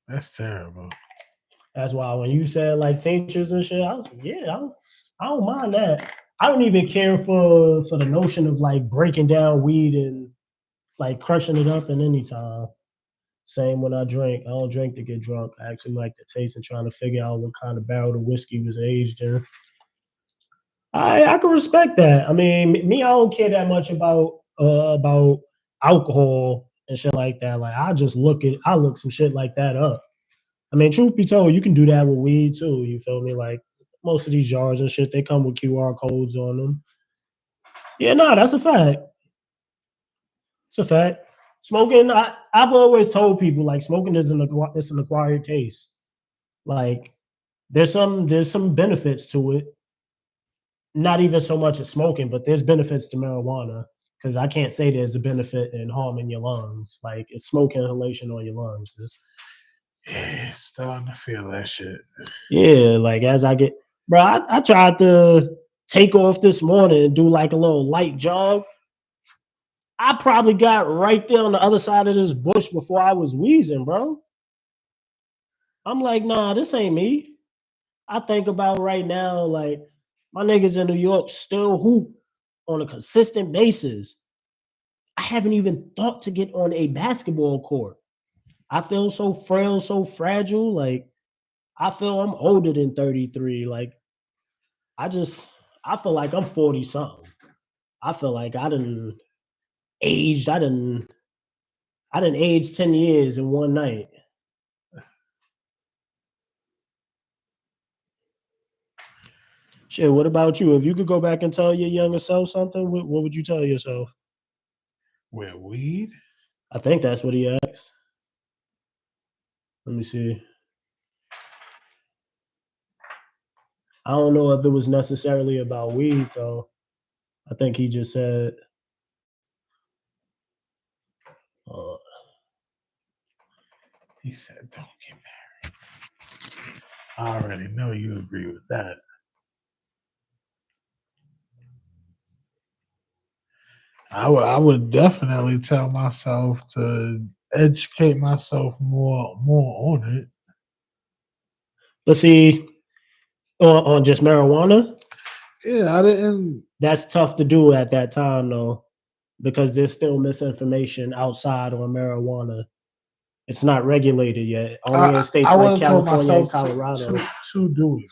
Speaker 1: that's terrible.
Speaker 2: That's why when you said like tinctures and shit, I was like, yeah, I don't mind that. I don't even care for the notion of like breaking down weed and like crushing it up in any time. Same when I drink. I don't drink to get drunk. I actually like the taste and trying to figure out what kind of barrel the whiskey was aged in. I can respect that. I mean, me, I don't care that much about alcohol and shit like that. Like, I look some shit like that up. I mean, truth be told, you can do that with weed too. You feel me? Like, most of these jars and shit, they come with QR codes on them. Yeah, no, that's a fact. It's a fact. Smoking, I've always told people, like, smoking is an acquired taste. Like, there's some benefits to it. Not even so much as smoking, but there's benefits to marijuana, because I can't say there's a benefit in harming your lungs. Like, it's smoke inhalation on your lungs.
Speaker 1: Yeah, starting to feel that shit.
Speaker 2: Yeah, like, as I get, bro, I tried to take off this morning and do like a little light jog. I probably got right there on the other side of this bush before I was wheezing, bro. I'm like, nah, this ain't me. I think about right now, like my niggas in New York still hoop on a consistent basis. I haven't even thought to get on a basketball court. I feel so frail, so fragile. Like I feel I'm older than 33. Like I feel like I'm 40 something. I feel like I done aged. I done aged 10 years in one night. Shit, what about you? If you could go back and tell your younger self something, what would you tell yourself?
Speaker 1: With weed?
Speaker 2: I think that's what he asked. Let me see. I don't know if it was necessarily about weed, though. I think he just said,
Speaker 1: He said, don't get married. I already know you agree with that. I would definitely tell myself to educate myself more on it.
Speaker 2: let's see, on just marijuana.
Speaker 1: Yeah, I didn't.
Speaker 2: That's tough to do at that time, though, because there's still misinformation outside on marijuana. It's not regulated yet. Only in states
Speaker 1: I
Speaker 2: like
Speaker 1: would've told
Speaker 2: California and
Speaker 1: myself
Speaker 2: Colorado.
Speaker 1: to do it.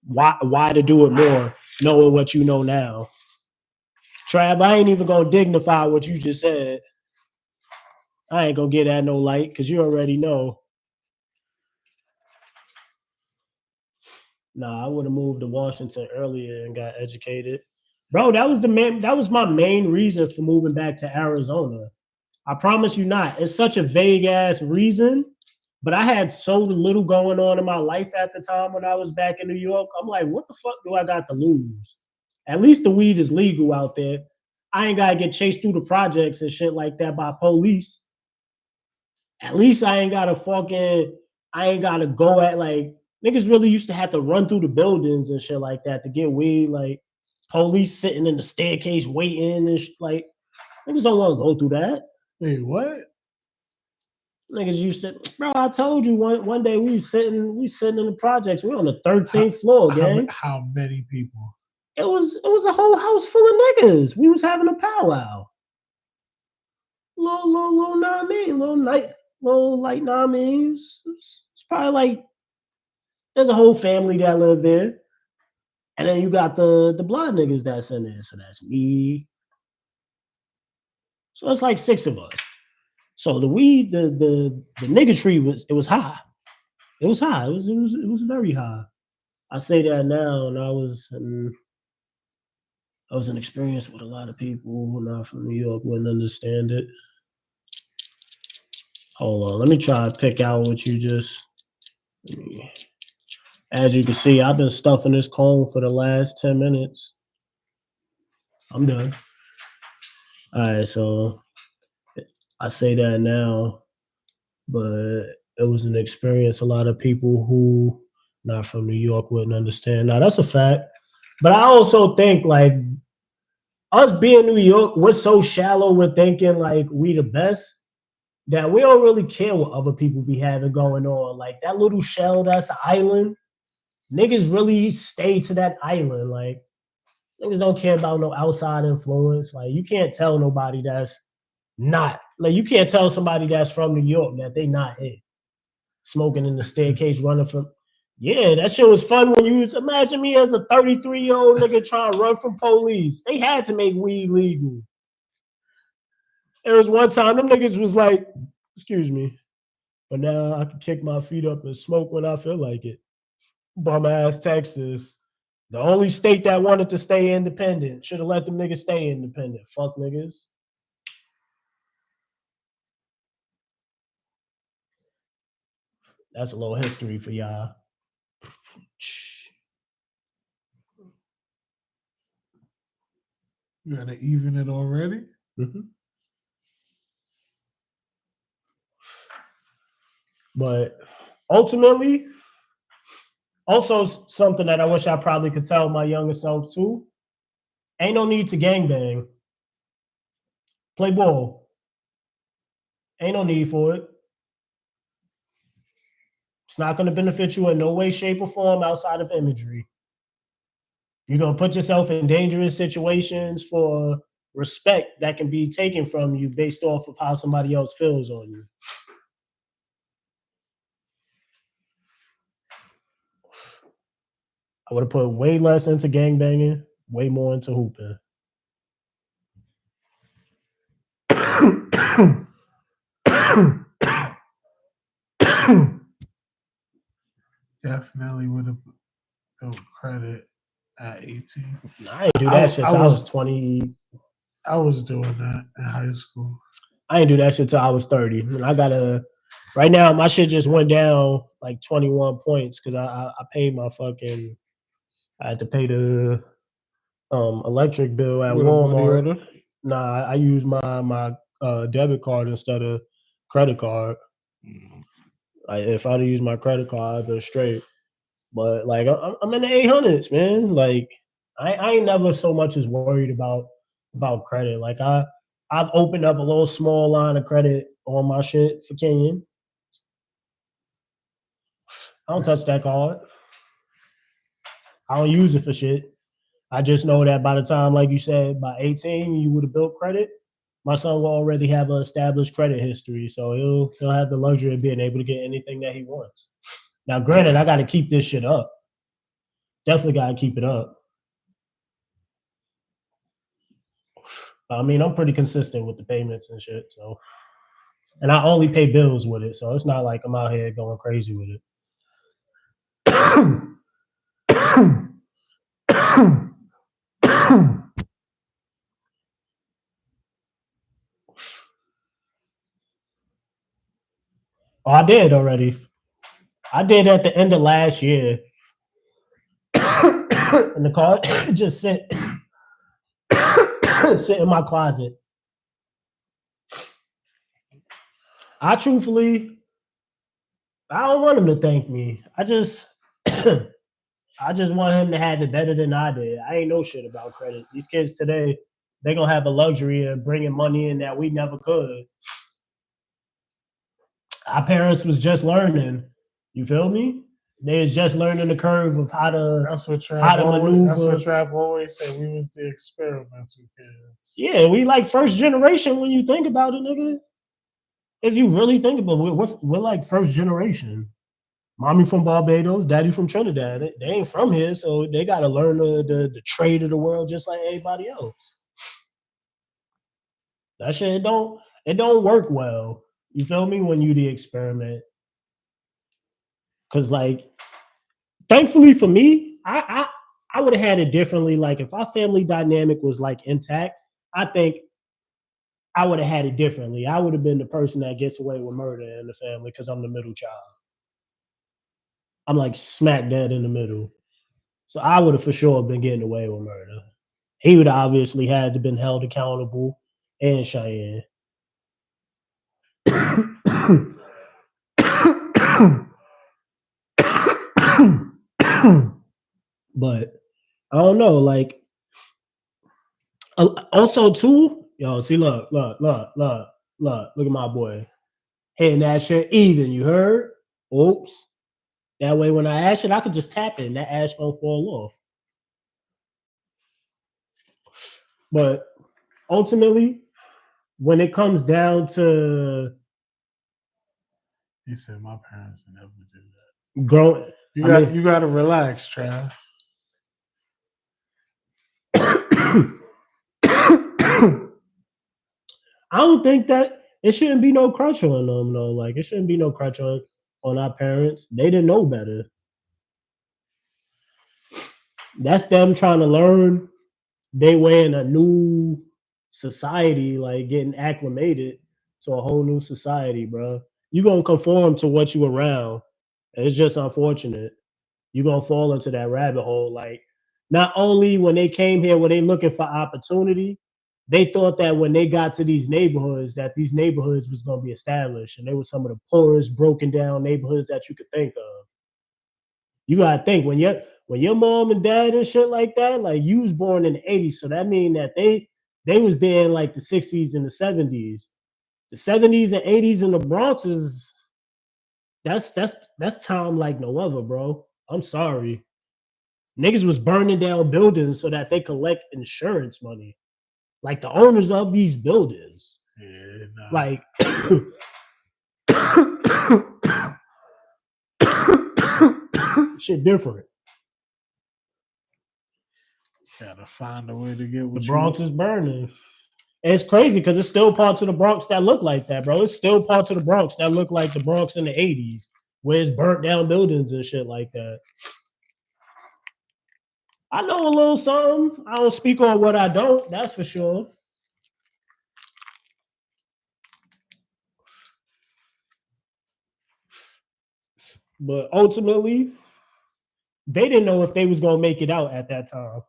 Speaker 2: Why to do it more, knowing what you know now? Trav, I ain't even gonna dignify what you just said. I ain't gonna get at no light because you already know. Nah, I would have moved to Washington earlier and got educated. Bro, that was my main reason for moving back to Arizona. I promise you not. It's such a vague ass reason, but I had so little going on in my life at the time when I was back in New York. I'm like, what the fuck do I got to lose? At least the weed is legal out there. I ain't gotta get chased through the projects and shit like that by police. At least I ain't gotta go at like niggas really used to have to run through the buildings and shit like that to get weed. Like police sitting in the staircase waiting and like niggas don't want to go through that.
Speaker 1: Wait, what?
Speaker 2: Niggas used to, bro. I told you one day we sitting in the projects. We on the 13th floor, gang.
Speaker 1: How many people?
Speaker 2: It was a whole house full of niggas. We was having a powwow. Little nah me, little like nah me. It's probably like there's a whole family that live there, and then you got the blood niggas that's in there. So that's me. So it's like 6 of us. So the weed, the nigga tree was high. It was high. It was very high. I say that now, and I was an experience with a lot of people who are not from New York wouldn't understand it. Hold on, let me try to pick out what you just. As you can see, I've been stuffing this cone for the last 10 minutes. I'm done. All right, so I say that now, but it was an experience a lot of people who not from New York wouldn't understand. Now that's a fact. But I also think like us being New York, we're so shallow with thinking like we the best that we don't really care what other people be having going on. Like that little shell that's an island, niggas really stay to that island. Like niggas don't care about no outside influence. Like you can't tell nobody that's not like you can't tell somebody that's from New York that they not it. Smoking in the staircase, running from. Yeah, that shit was fun when you imagine me as a 33-year-old nigga trying to run from police. They had to make weed legal. There was one time them niggas was like, excuse me, but now I can kick my feet up and smoke when I feel like it. Bum ass Texas. The only state that wanted to stay independent. Should have let them niggas stay independent. Fuck niggas. That's a little history for y'all.
Speaker 1: You gotta even it already?
Speaker 2: Mm-hmm. But ultimately, also something that I wish I probably could tell my younger self too, ain't no need to gangbang. Play ball. Ain't no need for it. It's not going to benefit you in no way, shape, or form outside of imagery. You're going to put yourself in dangerous situations for respect that can be taken from you based off of how somebody else feels on you. I would have put way less into gangbanging, way more into hooping.
Speaker 1: Definitely would have built credit at 18.
Speaker 2: I didn't do that shit till I was 20.
Speaker 1: I was doing that in high school.
Speaker 2: I didn't do that shit till I was 30. And I gotta right now my shit just went down like 21 points because I paid my fucking I had to pay the electric bill at
Speaker 1: With a money
Speaker 2: Walmart.
Speaker 1: order?
Speaker 2: Nah, I used my debit card instead of credit card. If I'd have used my credit card, I'd been straight. But like I'm in the 800s, man. Like I ain't never so much as worried about credit. Like I've opened up a little small line of credit on my shit for Kenyon. I don't touch that card. I don't use it for shit. I just know that by the time, like you said, by 18, you would have built credit. My son will already have an established credit history, so he'll have the luxury of being able to get anything that he wants. Now, granted, I got to keep this shit up. Definitely got to keep it up. I mean, I'm pretty consistent with the payments and shit, so. And I only pay bills with it, so it's not like I'm out here going crazy with it. Oh, I did already. I did at the end of last year. And the card just sit in my closet. I truthfully, I don't want him to thank me. I just want him to have it better than I did. I ain't know shit about credit. These kids today, they're going to have the luxury of bringing money in that we never could. Our parents was just learning. You feel me? They was just learning the curve of how to maneuver.
Speaker 1: That's what Trav always said. We was the experimental kids.
Speaker 2: Yeah, we like first generation when you think about it, nigga. If you really think about it, we're like first generation. Mommy from Barbados, daddy from Trinidad. They ain't from here, so they got to learn the trade of the world just like everybody else. That shit it don't work well. You feel me? When you the experiment. Cause like, thankfully for me, I would have had it differently. Like if our family dynamic was like intact, I think I would have had it differently. I would have been the person that gets away with murder in the family because I'm the middle child. I'm like smack dead in the middle. So I would have for sure been getting away with murder. He would obviously had to been held accountable, and Cheyenne. But I don't know, like also too, yo, see, look at my boy hitting that shit even. You heard? Oops. That way, when I ash it, I could just tap it, and that ash gonna fall off. But ultimately, when it comes down to,
Speaker 1: you said my parents never do that.
Speaker 2: Growing,
Speaker 1: you got to relax, Trav.
Speaker 2: I don't think that it shouldn't be no crutch on them though. Like it shouldn't be no crutch on our parents. They didn't know better. That's them trying to learn they way in a new society, like getting acclimated to a whole new society, bro. You gonna conform to what you around. It's just unfortunate. You're gonna fall into that rabbit hole. Like, not only when they came here were they looking for opportunity, they thought that when they got to these neighborhoods, that these neighborhoods was gonna be established. And they were some of the poorest, broken down neighborhoods that you could think of. You gotta think when your mom and dad and shit like that, like you was born in the 80s, so that means that they they was there in like the 60s and the 70s. The 70s and 80s in the Bronx is that's time like no other, bro. I'm sorry. Niggas was burning down buildings so that they collect insurance money. Like the owners of these buildings.
Speaker 1: Yeah, nah.
Speaker 2: Like shit different.
Speaker 1: Gotta find a way to get what
Speaker 2: The Bronx is burning. And it's crazy because it's still parts of the Bronx that look like that, bro. It's still parts of the Bronx that look like the Bronx in the 80s, where it's burnt down buildings and shit like that. I know a little something. I don't speak on what I don't, that's for sure. But ultimately, they didn't know if they was gonna make it out at that time.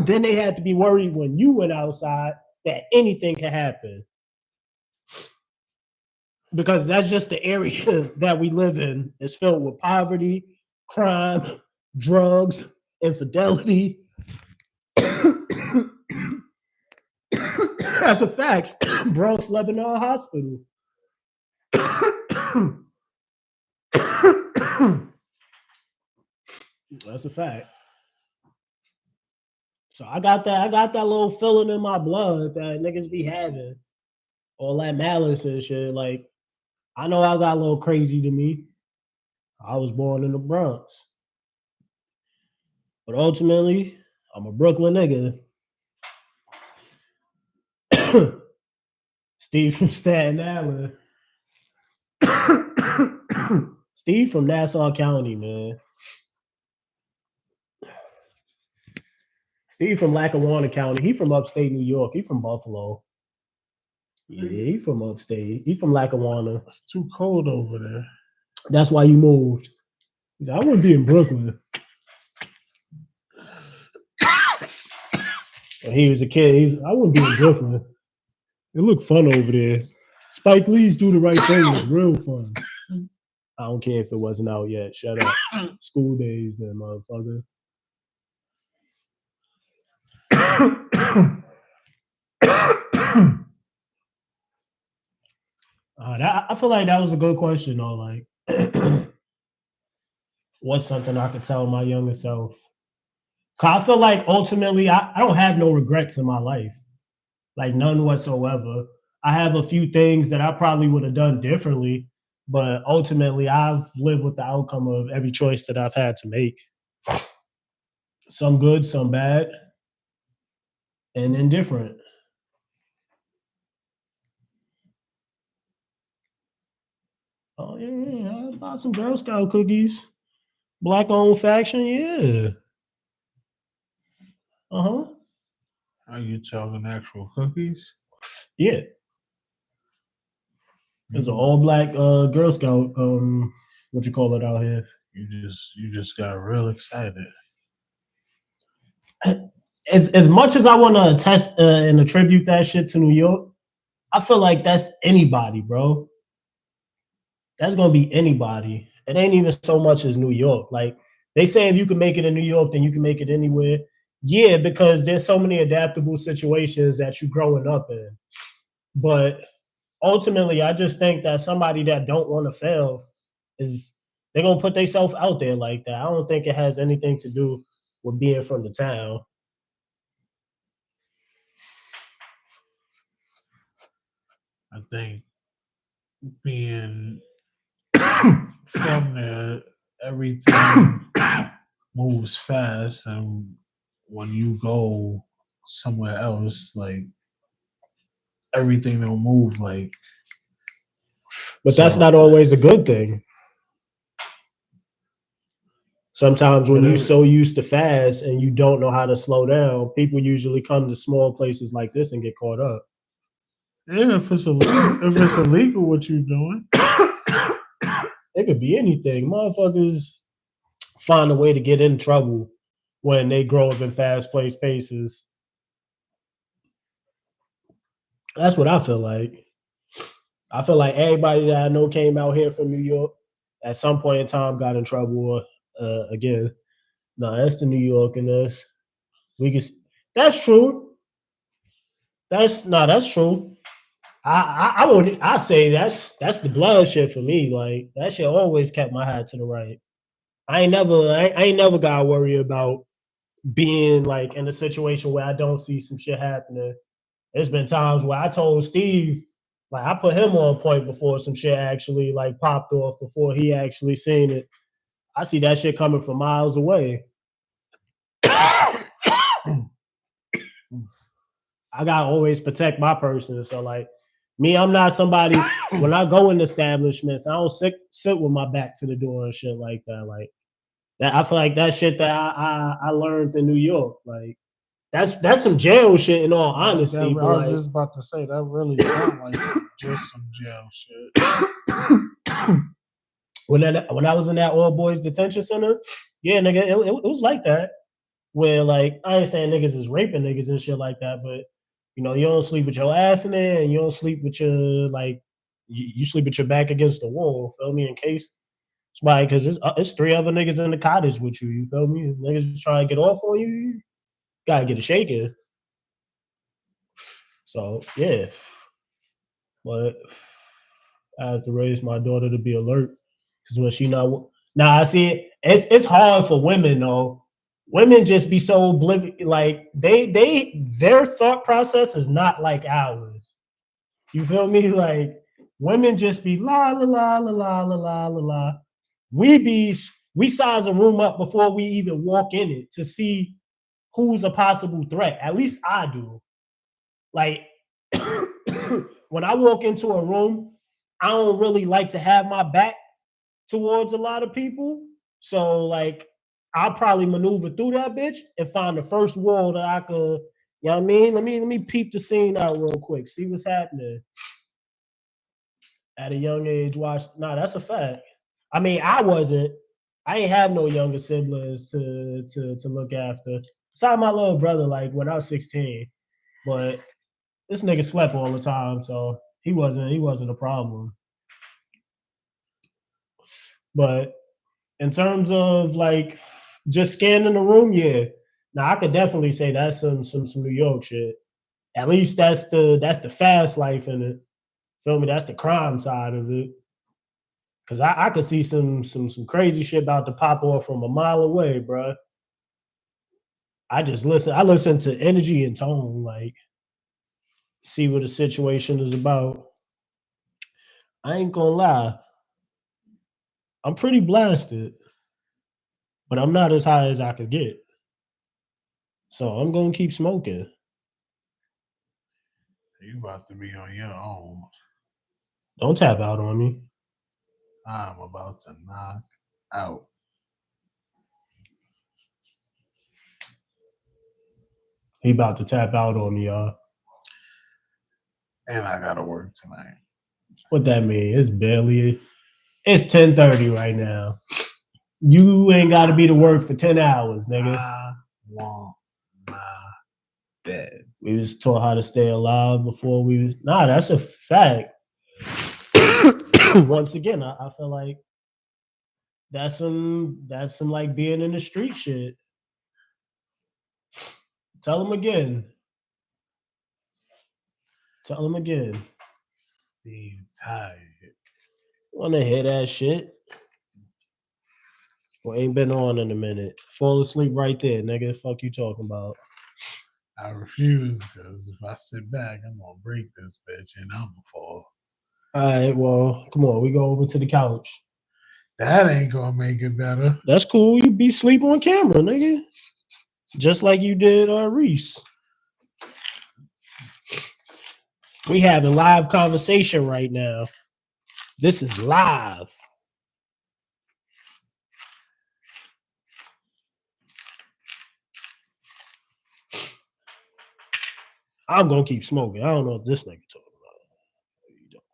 Speaker 2: Then they had to be worried when you went outside that anything can happen. Because that's just the area that we live in. It's filled with poverty, crime, drugs, infidelity. That's a fact. Bronx Lebanon Hospital. That's a fact. So I got that little feeling in my blood that niggas be having. All that malice and shit. Like, I know I got a little crazy to me. I was born in the Bronx. But ultimately, I'm a Brooklyn nigga. Steve from Staten Island. Steve from Nassau County, man. Steve from Lackawanna County. He from upstate New York. He from Buffalo. Yeah, he from upstate. He from Lackawanna.
Speaker 1: It's too cold over there.
Speaker 2: That's why you moved. He said, I wouldn't be in Brooklyn. When he was a kid, I wouldn't be in Brooklyn. It looked fun over there. Spike Lee's Do the Right Thing was real fun. I don't care if it wasn't out yet. Shut up. School days, then, motherfucker. I feel like that was a good question, though. Like, what's something I could tell my younger self? Cause I feel like ultimately I don't have no regrets in my life. Like none whatsoever. I have a few things that I probably would have done differently, but ultimately I've lived with the outcome of every choice that I've had to make. Some good, some bad, and indifferent. Oh yeah, I bought some Girl Scout cookies. Black-owned faction, yeah. Uh-huh.
Speaker 1: Are you talking actual cookies?
Speaker 2: Yeah. There's an all-black Girl Scout, what you call it out here?
Speaker 1: You just got real excited.
Speaker 2: As much as I want to attest and attribute that shit to New York, I feel like that's anybody, bro. That's gonna be anybody. It ain't even so much as New York. Like they say, if you can make it in New York, then you can make it anywhere. Yeah, because there's so many adaptable situations that you're growing up in. But ultimately, I just think that somebody that don't want to fail they're gonna put themselves out there like that. I don't think it has anything to do with being from the town.
Speaker 1: I think being from there, everything moves fast, and when you go somewhere else, like everything will move like.
Speaker 2: But that's not always a good thing. Sometimes when you're so used to fast and you don't know how to slow down, people usually come to small places like this and get caught up.
Speaker 1: Yeah, if it's illegal, what you doing?
Speaker 2: It could be anything. Motherfuckers find a way to get in trouble when they grow up in fast-paced spaces. That's what I feel like. I feel like everybody that I know came out here from New York at some point in time got in trouble again. No, that's the New York in us. We can. That's true. That's true. I say that's the blood shit for me. Like that shit always kept my hat to the right. I ain't never got to worry about being like in a situation where I don't see some shit happening. There's been times where I told Steve, like I put him on point before some shit actually like popped off before he actually seen it. I see that shit coming from miles away. I gotta always protect my person. So like me, I'm not somebody when I go in establishments, I don't sit with my back to the door and shit like that. Like that, I feel like that shit that I learned in New York. Like that's some jail shit in all honesty.
Speaker 1: I
Speaker 2: was
Speaker 1: like, just about to say that really sounds like just some jail shit.
Speaker 2: When I was in that all boys detention center, yeah, nigga, it was like that. Where like I ain't saying niggas is raping niggas and shit like that, but you know, you don't sleep with your ass in there and you don't sleep with your like you sleep with your back against the wall, feel me, in case somebody because it's 3 other niggas in the cottage with you, you feel me? Niggas trying to get off on you, gotta get a shaking. So yeah. But I have to raise my daughter to be alert. Because when she not now I see it, it's hard for women though. Women just be so oblivious, like their thought process is not like ours. You feel me? Like women just be la la la la la la la la la. We size a room up before we even walk in it to see who's a possible threat. At least I do. Like when I walk into a room, I don't really like to have my back towards a lot of people. So like I'll probably maneuver through that bitch and find the first wall that I could, you know what I mean? Let me peep the scene out real quick, see what's happening. At a young age, that's a fact. I mean, I ain't have no younger siblings to look after. Besides my little brother, like when I was 16. But this nigga slept all the time, so he wasn't a problem. But in terms of like just scanning the room, yeah. Now I could definitely say that's some New York shit. At least that's the fast life in it. Feel me? That's the crime side of it. Cause I could see some crazy shit about to pop off from a mile away, bro. I listen to energy and tone, like see what the situation is about. I ain't gonna lie. I'm pretty blasted, but I'm not as high as I could get. So I'm gonna keep smoking.
Speaker 1: You about to be on your own.
Speaker 2: Don't tap out on me.
Speaker 1: I'm about to knock out.
Speaker 2: He about to tap out on me, y'all.
Speaker 1: And I gotta work tonight.
Speaker 2: What that mean? It's 10:30 right now. You ain't gotta be to work for 10 hours, nigga.
Speaker 1: I want my bed.
Speaker 2: We was taught how to stay alive before we was that's a fact. Once again, I feel like that's some like being in the street shit. Tell him again. Tell him again.
Speaker 1: Steve tired.
Speaker 2: Wanna hear that shit? Well, ain't been on in a minute. Fall asleep right there, nigga. Fuck you talking about?
Speaker 1: I refuse because if I sit back, I'm gonna break this bitch and I'm gonna fall.
Speaker 2: All right, well, come on, we go over to the couch.
Speaker 1: That ain't gonna make it better.
Speaker 2: That's cool. You be sleep on camera, nigga. Just like you did Reese. We have a live conversation right now. This is live. I'm gonna keep smoking. I don't know what this nigga talking about.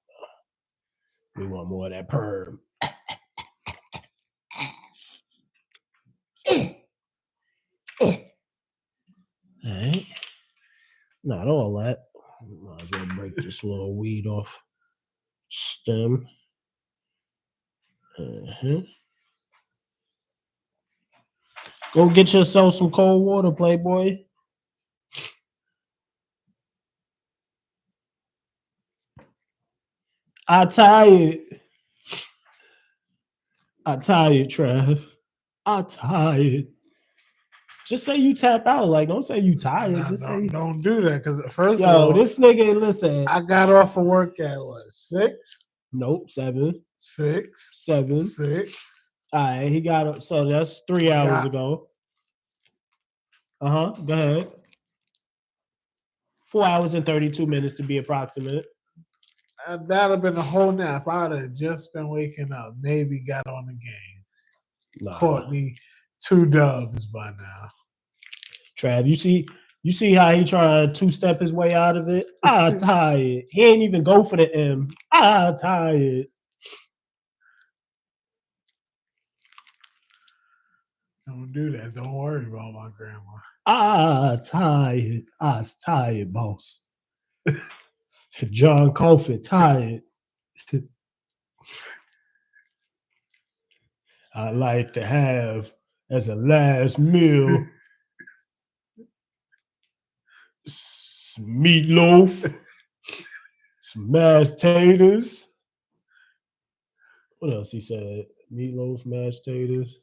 Speaker 2: We want more of that perm. Alright. Not all that. Might as well break this little weed off stem. Go get yourself some cold water, Playboy. I tired. I tired, Trav. I tired. Just say you tap out. Like, don't say you tired.
Speaker 1: Nah,
Speaker 2: Just say,
Speaker 1: don't do that. Because first of
Speaker 2: yo,
Speaker 1: all,
Speaker 2: this nigga, listen.
Speaker 1: I got off of work at what, 6?
Speaker 2: Nope, 7.
Speaker 1: 6.
Speaker 2: 7.
Speaker 1: 6.
Speaker 2: All right, he got it. So that's 3 hours ago. Go ahead. 4 hours and 32 minutes to be approximate.
Speaker 1: That'd have been a whole nap. I'd have just been waking up. Maybe got on the game.
Speaker 2: Nah.
Speaker 1: Caught me 2 dubs by now.
Speaker 2: Trav, you see how he trying to 2-step his way out of it? I tired. He ain't even go for the M. I tired.
Speaker 1: Don't do that. Don't worry about my grandma.
Speaker 2: I tired. I was tired, boss. John Coffey, tired. I like to have as a last meal meatloaf, some mashed taters. What else he said? Meatloaf, mashed taters.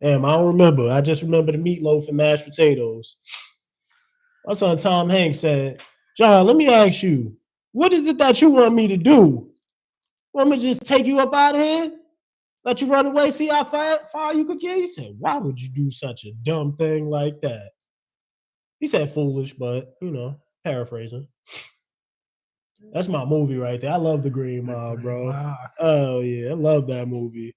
Speaker 2: Damn, I don't remember. I just remember the meatloaf and mashed potatoes. My son Tom Hanks said, John, let me ask you, what is it that you want me to do? Want me to just take you up out of here? Let you run away, see how far you could get? He said, why would you do such a dumb thing like that? He said foolish, but, paraphrasing. That's my movie right there. I love The Green Mile, bro. Oh, yeah. I love that movie.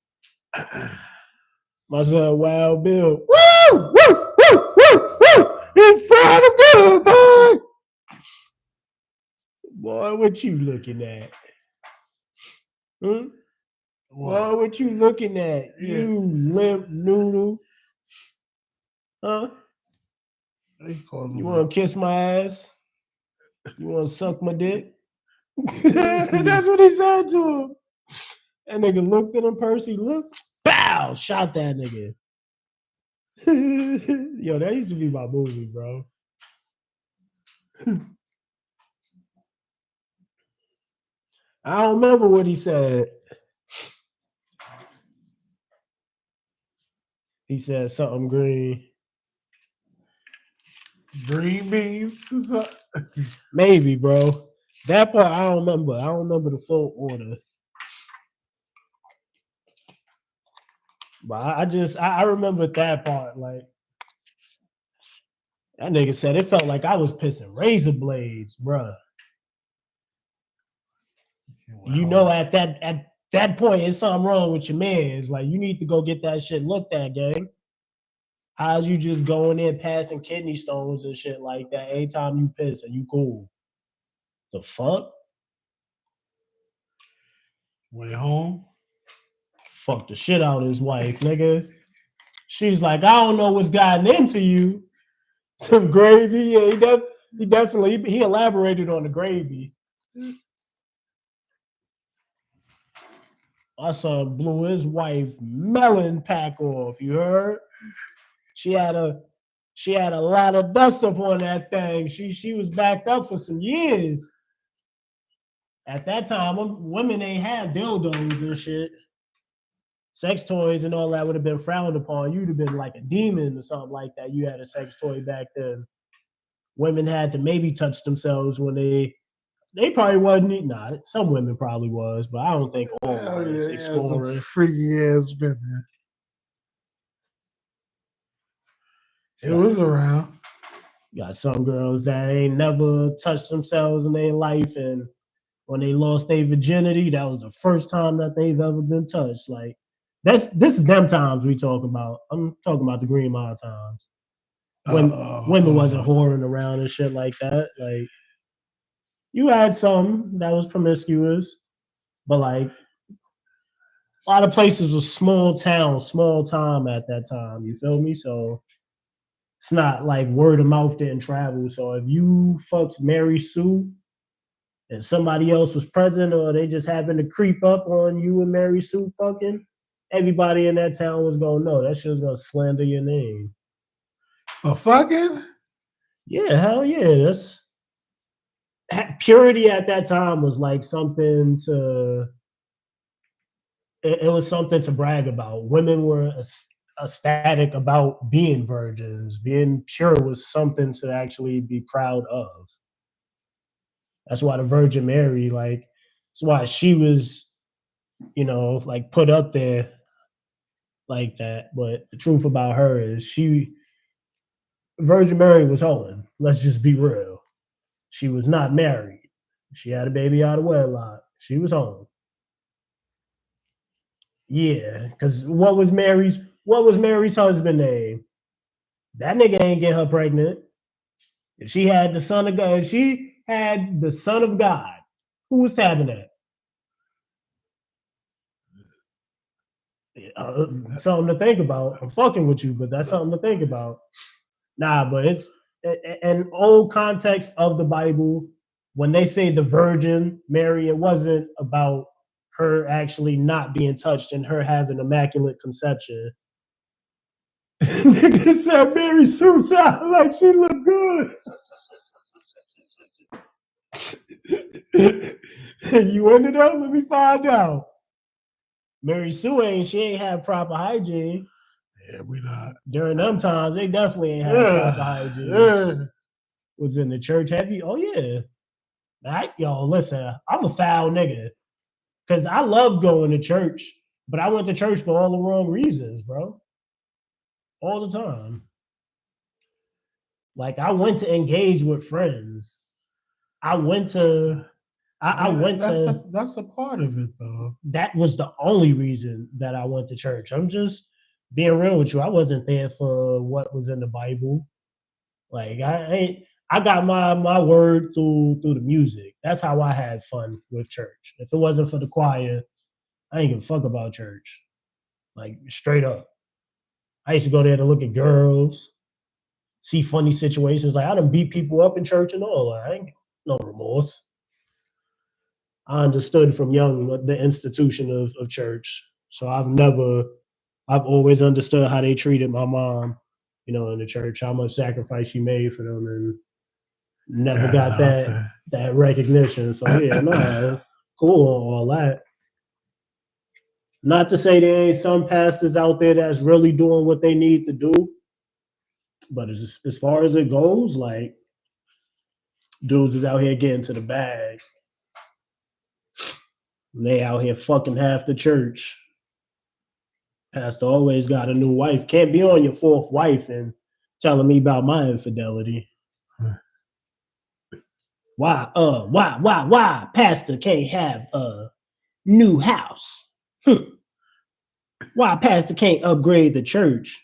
Speaker 2: My son, Wild Bill. Woo! Woo! Woo! Woo! Woo! It's Friday good, boy! Boy, what you looking at? Boy, what you looking at? Yeah. You limp noodle. Huh? You want to kiss my ass? You want to suck my dick? That's what he said to him. That nigga looked at him, Percy looked, bow, shot that nigga. Yo, that used to be my movie, bro. I don't remember what he said. He said something green.
Speaker 1: Green beans or something?
Speaker 2: Maybe, bro. That part I don't remember. I don't remember the full order. But I remember that part. Like, that nigga said it felt like I was pissing razor blades, bro. Wow. You know, at that point, it's something wrong with your man. It's like, you need to go get that shit looked at, gang. How's you just going in passing kidney stones and shit like that anytime you piss and you cool? The fuck?
Speaker 1: Went home?
Speaker 2: Fuck the shit out of his wife, nigga. She's like, I don't know what's gotten into you. Some gravy. Yeah, he definitely elaborated on the gravy. My son blew his wife melon pack off. You heard? She had a lot of dust up on that thing. She was backed up for some years. At that time, women ain't had dildos and shit. Sex toys and all that would have been frowned upon. You'd have been like a demon or something like that. You had a sex toy back then. Women had to maybe touch themselves when they probably wasn't. Nah, some women probably was, but I don't think all was exploring.
Speaker 1: Freaky ass women. It was around.
Speaker 2: You got some girls that ain't never touched themselves in their life, and when they lost their virginity, that was the first time that they've ever been touched. Like, this is them times we talk about. I'm talking about the Green Mile times. When women wasn't whoring around and shit like that. Like, you had some that was promiscuous, but like a lot of places was small town, small time at that time. You feel me? So it's not like word of mouth didn't travel. So if you fucked Mary Sue and somebody else was present, or they just happened to creep up on you and Mary Sue fucking, everybody in that town was gonna know. That shit was gonna slander your name.
Speaker 1: A fucking?
Speaker 2: Yeah, hell yeah. purity at that time was like something to. It was something to brag about. Women were ecstatic about being virgins. Being pure was something to actually be proud of. That's why the Virgin Mary, like, that's why she was, like put up there like that. But the truth about her is Virgin Mary was hoeing. Let's just be real. She was not married. She had a baby out of wedlock. She was home. Yeah, because what was Mary's husband name? That nigga ain't get her pregnant. If she had the son of God, who was having that? Something to think about. I'm fucking with you, but that's something to think about. Nah, but it's an old context of the Bible. When they say the Virgin Mary, it wasn't about her actually not being touched and her having immaculate conception. Nigga said Mary Sue sounded like she looked good. You ended up? Let me find out. Mary Sue she ain't have proper hygiene.
Speaker 1: Yeah, we not.
Speaker 2: During them times, they definitely ain't have proper hygiene.
Speaker 1: Yeah.
Speaker 2: Was in the church heavy? Oh yeah. Yo, listen, I'm a foul nigga. Cause I love going to church, but I went to church for all the wrong reasons, bro. All the time. Like I went to engage with friends. I went to
Speaker 1: that's a part of it though.
Speaker 2: That was the only reason that I went to church. I'm just being real with you. I wasn't there for what was in the Bible. Like I got my word through the music. That's how I had fun with church. If it wasn't for the choir, I ain't give a fuck about church. Like straight up. I used to go there to look at girls, see funny situations. Like I done beat people up in church and all. I ain't no remorse. I understood from young the institution of church. So I've always understood how they treated my mom, in the church, how much sacrifice she made for them and never got that recognition. So yeah, no, cool on all that. Not to say there ain't some pastors out there that's really doing what they need to do. But as far as it goes, like dudes is out here getting to the bag. They out here fucking half the church. Pastor always got a new wife. Can't be on your fourth wife and telling me about my infidelity. Why Pastor can't have a new house? Why Pastor can't upgrade the church?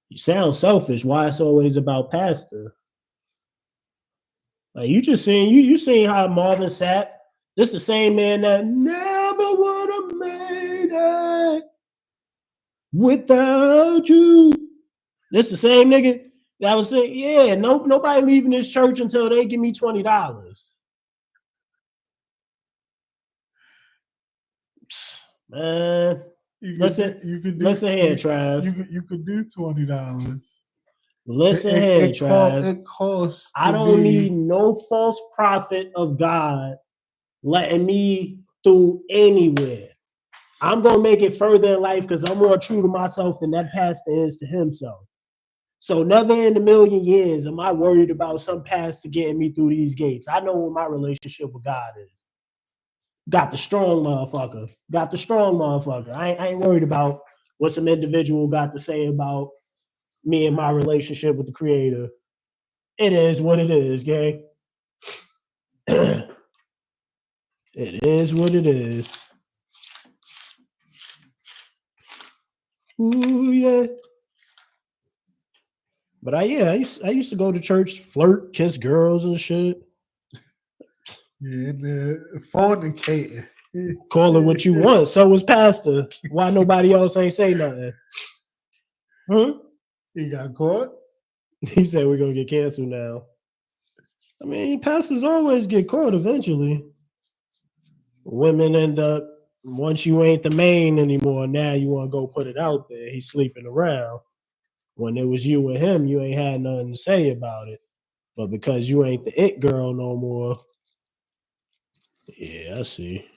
Speaker 2: You sound selfish. Why it's always about Pastor? Like you just seen how Marvin Sapp. This the same man that never would have made it without you. This the same nigga that was saying, yeah, nobody leaving this church until they give me $20. Man, listen here, Trav.
Speaker 1: You could do $20.
Speaker 2: Listen here, Trav.
Speaker 1: It costs.
Speaker 2: I don't need no false prophet of God letting me through anywhere. I'm gonna make it further in life because I'm more true to myself than that pastor is to himself. So never in a million years am I worried about some pastor getting me through these gates. I know what my relationship with God is. Got the strong motherfucker. I ain't worried about what some individual got to say about me and my relationship with the Creator. It is what it is, gang. It is what it is. Ooh, yeah. But I used to go to church, flirt, kiss girls and shit.
Speaker 1: Yeah, fornicating.
Speaker 2: Call it what you want. So was Pastor. Why nobody else ain't say nothing?
Speaker 1: He got caught?
Speaker 2: He said we're gonna get canceled now. I mean, pastors always get caught eventually. Women end up, once you ain't the main anymore, now you want to go put it out there. He's sleeping around. When it was you and him, you ain't had nothing to say about it. But because you ain't the it girl no more. Yeah, I see.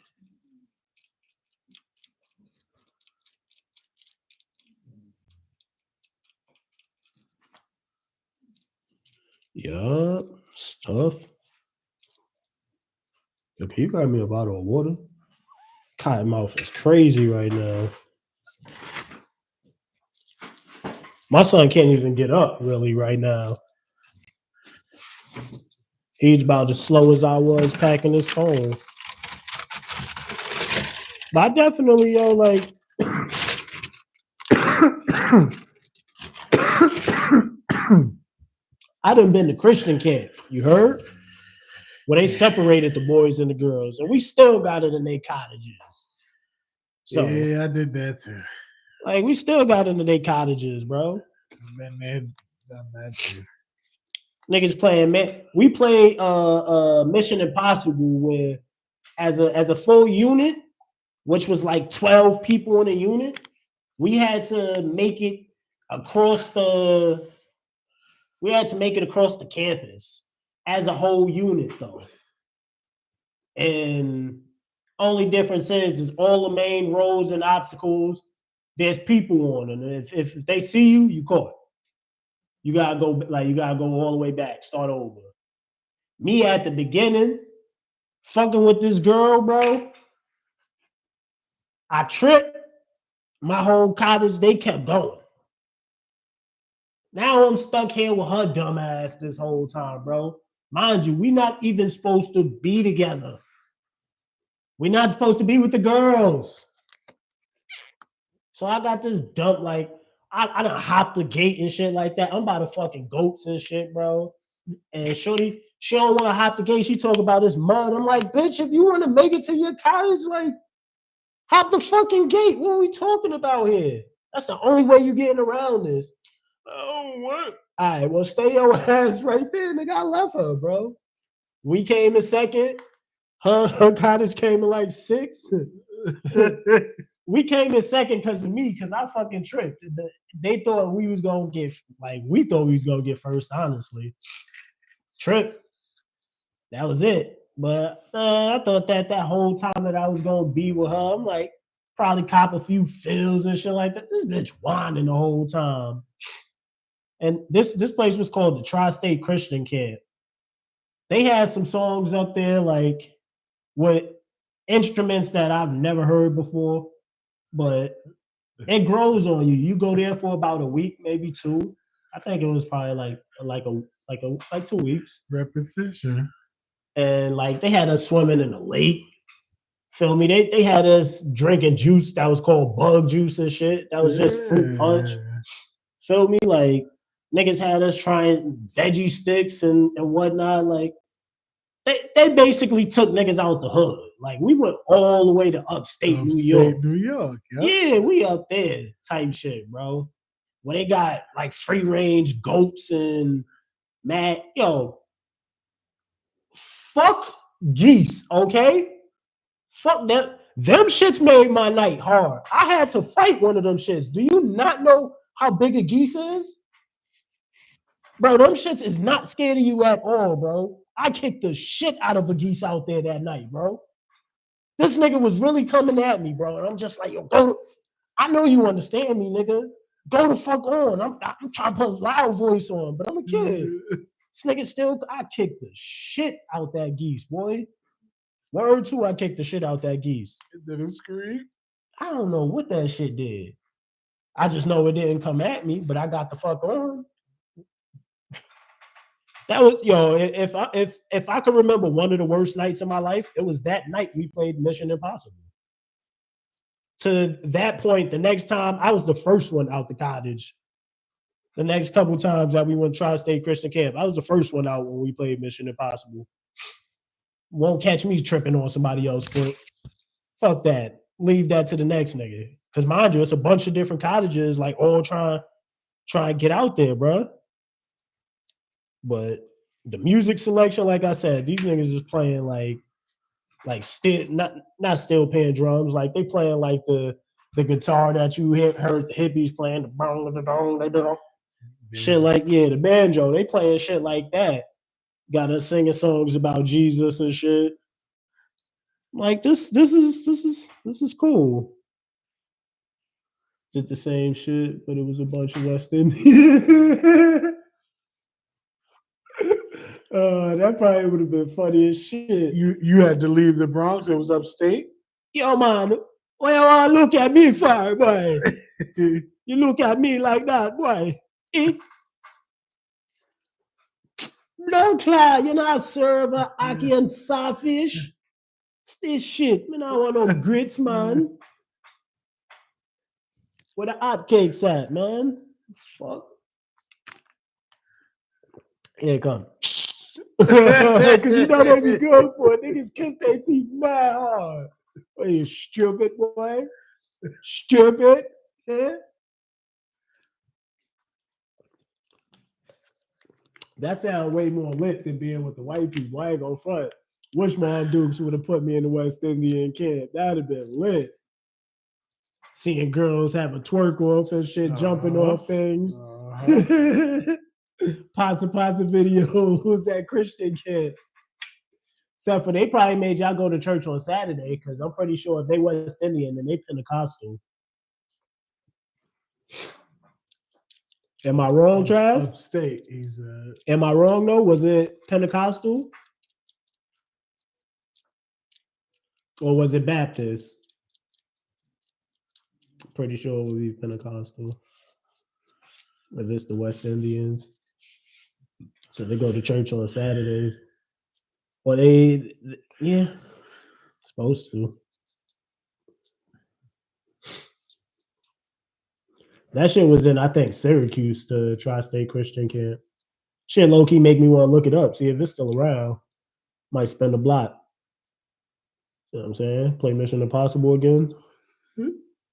Speaker 2: Yup, stuff. Okay, you got me a bottle of water. Cottonmouth is crazy right now. My son can't even get up really right now. He's about as slow as I was packing his phone. But I definitely, like, I done been to Christian camp, you heard? Where they separated the boys and the girls, and we still got it in their cottages. So
Speaker 1: yeah, I did that too.
Speaker 2: Like, we still got into their cottages, bro.
Speaker 1: Been there, done that too.
Speaker 2: Niggas playing, man. We played Mission Impossible where as a full unit, which was like 12 people in a unit, we had to make it across the campus as a whole unit though. And only difference is all the main roads and obstacles, there's people on, and if they see you, you caught. You gotta go all the way back, start over. Me at the beginning, fucking with this girl, bro. I tripped. My whole cottage, they kept going. Now I'm stuck here with her dumb ass this whole time, bro. Mind you, we not even supposed to be together. We're not supposed to be with the girls. So I got this dump, like, I done hopped the gate and shit like that. I'm about to fucking goats and shit, bro. And shorty, she don't want to hop the gate. She talk about this mud. I'm like, bitch, if you want to make it to your cottage, like, hop the fucking gate. What are we talking about here? That's the only way you getting around this. Oh, what? All right, well, stay your ass right there. Nigga, I left her, bro. We came in second. Her cottage came in like 6th. We came in second because of me, because I fucking tripped. They thought we was gonna get, like, we thought we was gonna get first, honestly. Trip. That was it. But I thought that whole time that I was gonna be with her, I'm like, probably cop a few fills and shit like that. This bitch whining the whole time. And this place was called the Tri-State Christian Camp. They had some songs up there, like, with instruments that I've never heard before, but it grows on you. You go there for about a week, maybe 2. I think it was probably like 2 weeks.
Speaker 1: Repetition.
Speaker 2: And like they had us swimming in the lake. Feel me? They had us drinking juice that was called bug juice and shit. That was just fruit punch. Feel me? Like niggas had us trying veggie sticks and whatnot. Like they basically took niggas out the hood. Like we went all the way to upstate New York.
Speaker 1: New York. Yep.
Speaker 2: Yeah, we up there type shit, bro. Where they got like free range goats and mad, fuck geese, okay? Fuck that. Them shits made my night hard. I had to fight one of them shits. Do you not know how big a geese is? Bro, them shits is not scared of you at all, bro. I kicked the shit out of a geese out there that night, bro. This nigga was really coming at me, bro. And I'm just like, yo, I know you understand me, nigga. Go the fuck on. I'm trying to put a loud voice on, but I'm a kid. This nigga I kicked the shit out that geese, boy. Word 2, I kicked the shit out that geese.
Speaker 1: Did it scream?
Speaker 2: I don't know what that shit did. I just know it didn't come at me, but I got the fuck on. That was, if I could remember one of the worst nights of my life, it was that night we played Mission Impossible. To that point, the next time, I was the first one out the cottage. The next couple times that we went to Tri-State Christian Camp, I was the first one out when we played Mission Impossible. Won't catch me tripping on somebody else's foot. Fuck that. Leave that to the next nigga. Because mind you, it's a bunch of different cottages, like all trying to get out there, bro. But the music selection, like I said, these niggas is playing like still not steel pan drums, like they playing like the guitar that you heard the hippies playing, the bong, shit like, yeah, the banjo, they playing shit like that. Got us singing songs about Jesus and shit. Like this is cool. Did the same shit, but it was a bunch of West Indian. That probably would have been funny as shit.
Speaker 1: You had to leave the Bronx. It was upstate.
Speaker 2: Yo, man, why you want to look at me for, boy? You look at me like that, boy. Eh? Blood clot, you know, serve a ackee and sawfish. It's this shit. Me not want no grits, man. Where the hot cakes at, man? Fuck. Here it come. Because you know they be good for it. Niggas kiss their teeth mad hard. Oh, you stupid boy. Stupid. Yeah. That sounds way more lit than being with the white people. I ain't gonna front. Wish Mom Dukes would have put me in the West Indian camp. That'd have been lit. Seeing girls have a twerk off and shit, jumping off things. Pasa videos at Christian camp. Except for they probably made y'all go to church on Saturday, because I'm pretty sure if they West Indian, then they Pentecostal. Am I wrong, Trav?
Speaker 1: Upstate.
Speaker 2: Am I wrong though? Was it Pentecostal? Or was it Baptist? Pretty sure it would be Pentecostal. If it's the West Indians. So they go to church on Saturdays. Well, yeah, supposed to. That shit was in, I think, Syracuse, the Tri-State Christian camp. Shit low-key make me want to look it up, see if it's still around. Might spend a block. You know what I'm saying? Play Mission Impossible again.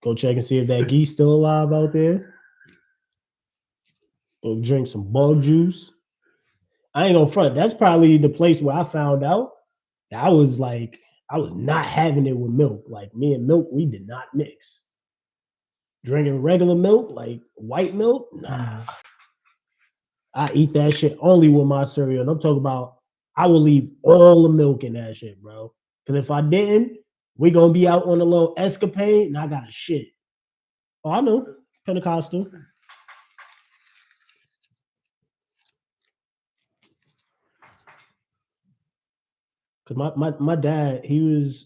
Speaker 2: Go check and see if that geese still alive out there. Go drink some bug juice. I ain't gonna front. That's probably the place where I found out that I was not having it with milk. Like, me and milk, we did not mix. Drinking regular milk, like white milk, nah. I eat that shit only with my cereal. And I'm talking about, I will leave all the milk in that shit, bro. Because if I didn't, we gonna be out on a little escapade and I got a shit. Oh, I know. Pentecostal. Cause my dad, he was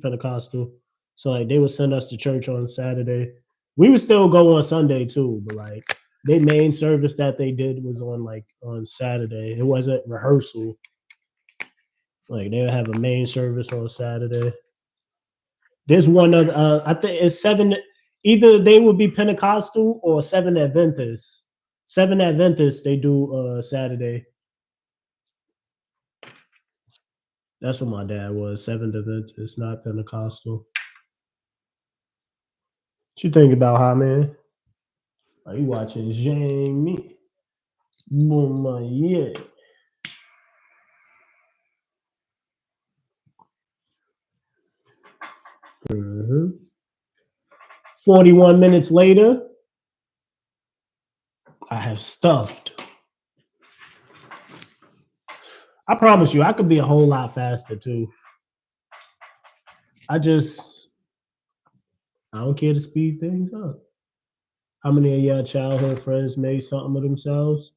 Speaker 2: Pentecostal. So like they would send us to church on Saturday. We would still go on Sunday too, but like their main service that they did was on Saturday. It wasn't rehearsal. Like they would have a main service on Saturday. There's one other I think it's 7, either they would be Pentecostal or 7 Adventists. 7 Adventists, they do Saturday. That's what my dad was, 7th Adventist, not Pentecostal. What you think about, how, man? Are you watching Jamie? Mama, yeah. Mm-hmm. 41 minutes later, I have stuffed. I promise you, I could be a whole lot faster too. I don't care to speed things up. How many of y'all childhood friends made something of themselves?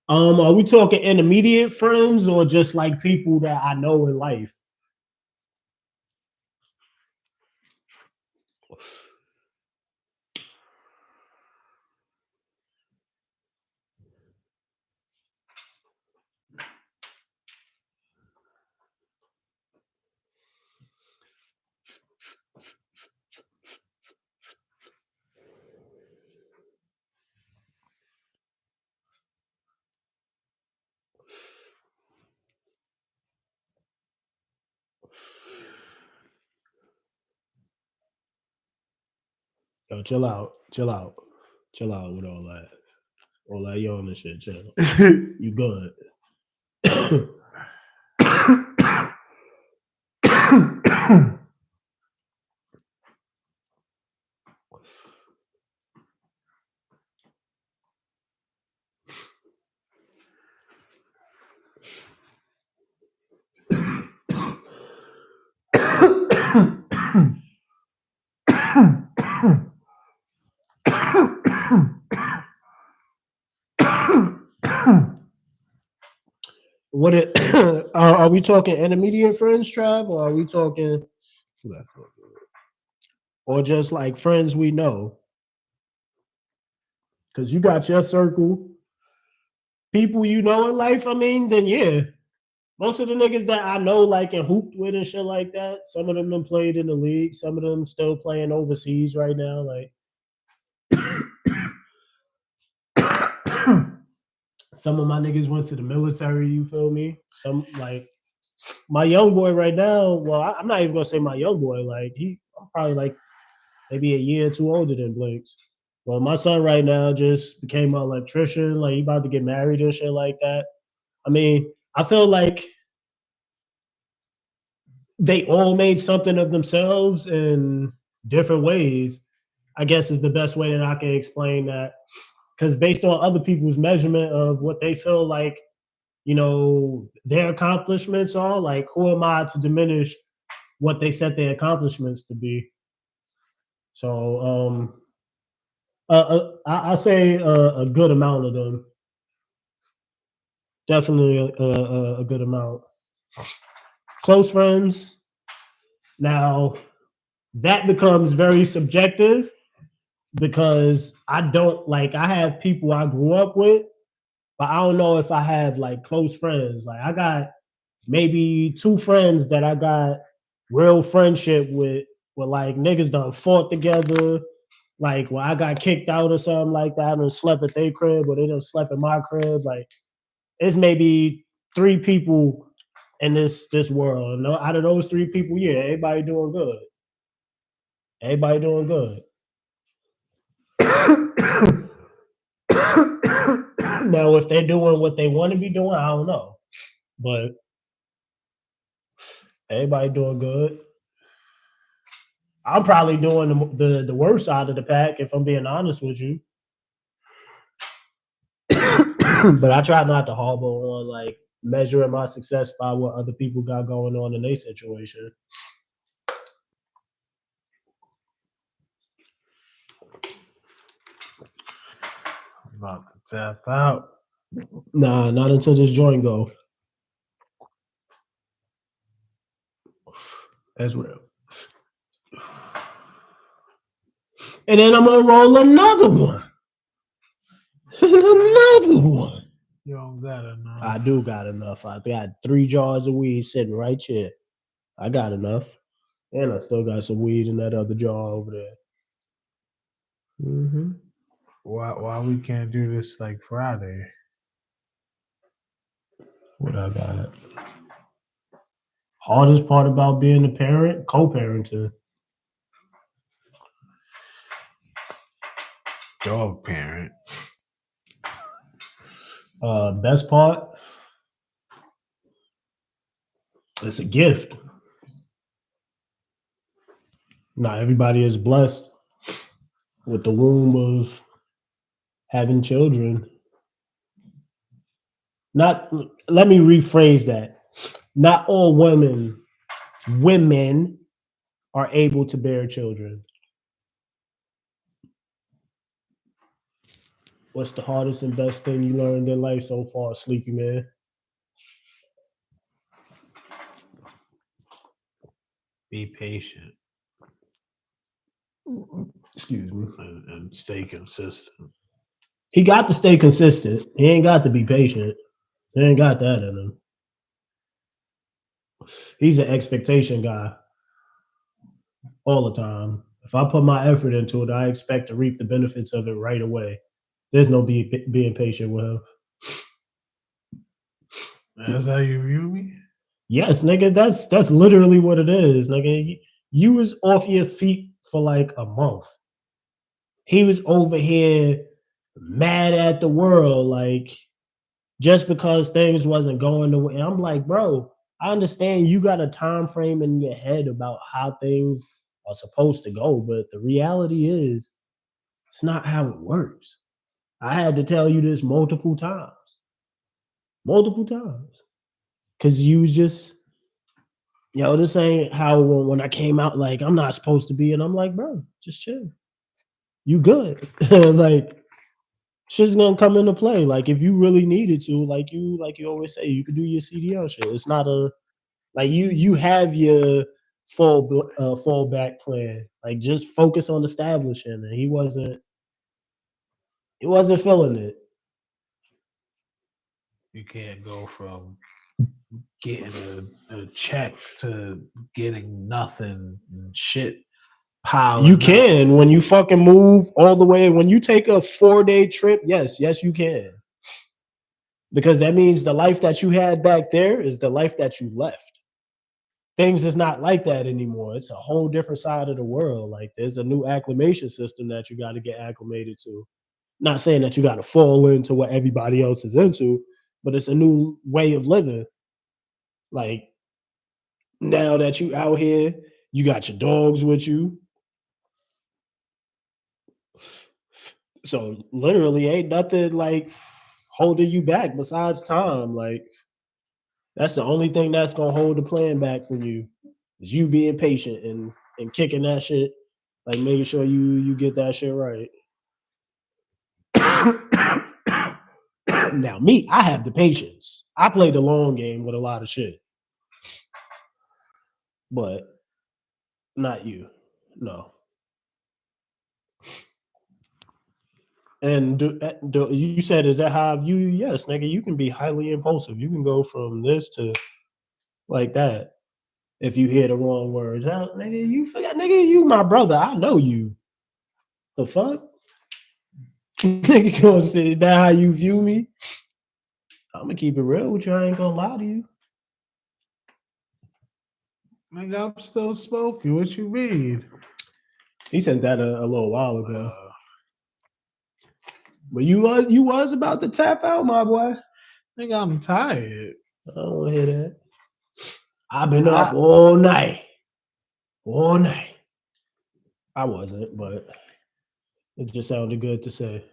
Speaker 2: Are we talking intermediate friends or just like people that I know in life? Yo, chill out with all that yawning shit. Chill. You good? What it are we talking intermediate friends, Trav, or are we talking or just like friends we know? Because you got your circle, people you know in life. I mean, then yeah. Most of the niggas that I know, like, and hooped with and shit like that, some of them played in the league. Some of them still playing overseas right now. Like, some of my niggas went to the military, you feel me? Some, like, my young boy right now, well, I'm not even going to say my young boy. Like, I'm probably, like, maybe a year or two older than Blinks. Well, my son right now just became an electrician. Like, he about to get married and shit like that. I mean, I feel like they all made something of themselves in different ways, I guess is the best way that I can explain that. Because based on other people's measurement of what they feel like, you know, their accomplishments are, like, who am I to diminish what they set their accomplishments to be? So I'll say a good amount of them. Definitely a good amount. Close friends. Now, that becomes very subjective because I have people I grew up with, but I don't know if I have like close friends. Like, I got maybe 2 friends that I got real friendship with, where like niggas done fought together. Like, when I got kicked out or something like that, I done slept at their crib or they done slept at my crib. Like, it's maybe 3 people in this world. No, out of those 3 people, yeah, everybody doing good. Everybody doing good. Now, if they're doing what they want to be doing, I don't know. But everybody doing good. I'm probably doing the worst side of the pack, if I'm being honest with you. But I try not to harbor on like measuring my success by what other people got going on in their situation.
Speaker 1: I'm about to tap out.
Speaker 2: Nah, not until this joint go. That's real. And then I'm gonna roll another one. Another one.
Speaker 1: You don't got enough.
Speaker 2: I do got enough. I got 3 jars of weed sitting right here. I got enough. And I still got some weed in that other jar over there. Mm-hmm.
Speaker 1: Why we can't do this like Friday?
Speaker 2: What I got? Hardest part about being a parent, co-parenting.
Speaker 1: Dog parent.
Speaker 2: Best part, it's a gift. Not everybody is blessed with the womb of having children. Let me rephrase that. Not all women are able to bear children. What's the hardest and best thing you learned in life so far, Sleepy Man?
Speaker 1: Be patient.
Speaker 2: Excuse me.
Speaker 1: And stay consistent.
Speaker 2: He got to stay consistent. He ain't got to be patient. He ain't got that in him. He's an expectation guy all the time. If I put my effort into it, I expect to reap the benefits of it right away. There's no being patient with him.
Speaker 1: That's how you view me?
Speaker 2: Yes, nigga, that's literally what it is, nigga. You was off your feet for like a month. He was over here mad at the world, like, just because things wasn't going the way. I'm like, bro, I understand you got a time frame in your head about how things are supposed to go, but the reality is it's not how it works. I had to tell you this multiple times. Because you was just Yo, this ain't how when I came out, like, I'm not supposed to be. And I'm like, bro, just chill. You good. Like, shit's gonna come into play. Like, if you really needed to, like you always say, you could do your CDL shit. It's not a like you have your fallback plan. Like, just focus on establishing. And he wasn't feeling it.
Speaker 1: You can't go from getting a check to getting nothing and shit piling
Speaker 2: You
Speaker 1: up.
Speaker 2: can when you fucking move all the way. When you take a 4-day trip, yes, you can. Because that means the life that you had back there is the life that you left. Things is not like that anymore. It's a whole different side of the world. Like, there's a new acclimation system that you got to get acclimated to. Not saying that you got to fall into what everybody else is into, but it's a new way of living. Like, now that you out here, you got your dogs with you. So literally ain't nothing like holding you back besides time. Like, that's the only thing that's gonna hold the plan back from you is you being patient and kicking that shit, like making sure you get that shit right. Now, me, I have the patience. I play the long game with a lot of shit, but not you. No. And you said, is that how I view you? Yes, nigga, you can be highly impulsive. You can go from this to like that. If you hear the wrong words, nigga, you forgot, nigga, you my brother. I know you. The fuck? Nigga gonna say that how you view me? I'm gonna keep it real with you. I ain't gonna lie to you.
Speaker 1: Nigga, I'm still smoking. What you mean?
Speaker 2: He sent that a little while ago. But you was about to tap out, my boy.
Speaker 1: Nigga, I'm tired.
Speaker 2: I don't want to hear that. I've been up all night. All night. I wasn't, but it just sounded good to say.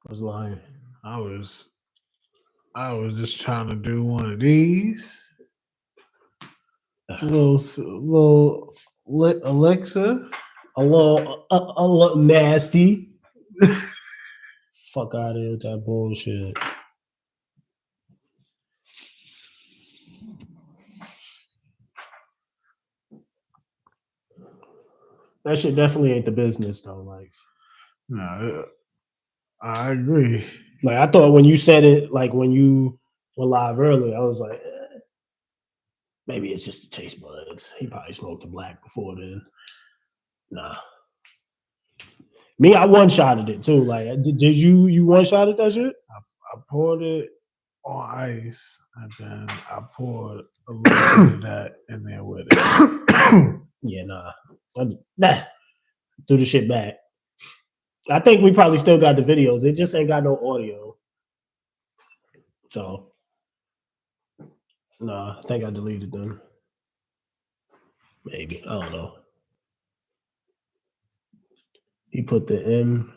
Speaker 2: I was lying.
Speaker 1: I was just trying to do one of these. Little Alexa.
Speaker 2: A little nasty. Fuck out of here with that bullshit. That shit definitely ain't the business though. Like,
Speaker 1: no, I agree.
Speaker 2: Like, I thought when you said it, like when you were live earlier, I was like, maybe it's just the taste buds. He probably smoked a black before then. Nah. Me, I one-shotted it too. Like, did you one-shotted that shit?
Speaker 1: I poured it on ice, and then I poured a little bit of that in there with it.
Speaker 2: Yeah, nah. Threw the shit back. I think we probably still got the videos. It just ain't got no audio. So, nah, I think I deleted them. Maybe. I don't know. He put the M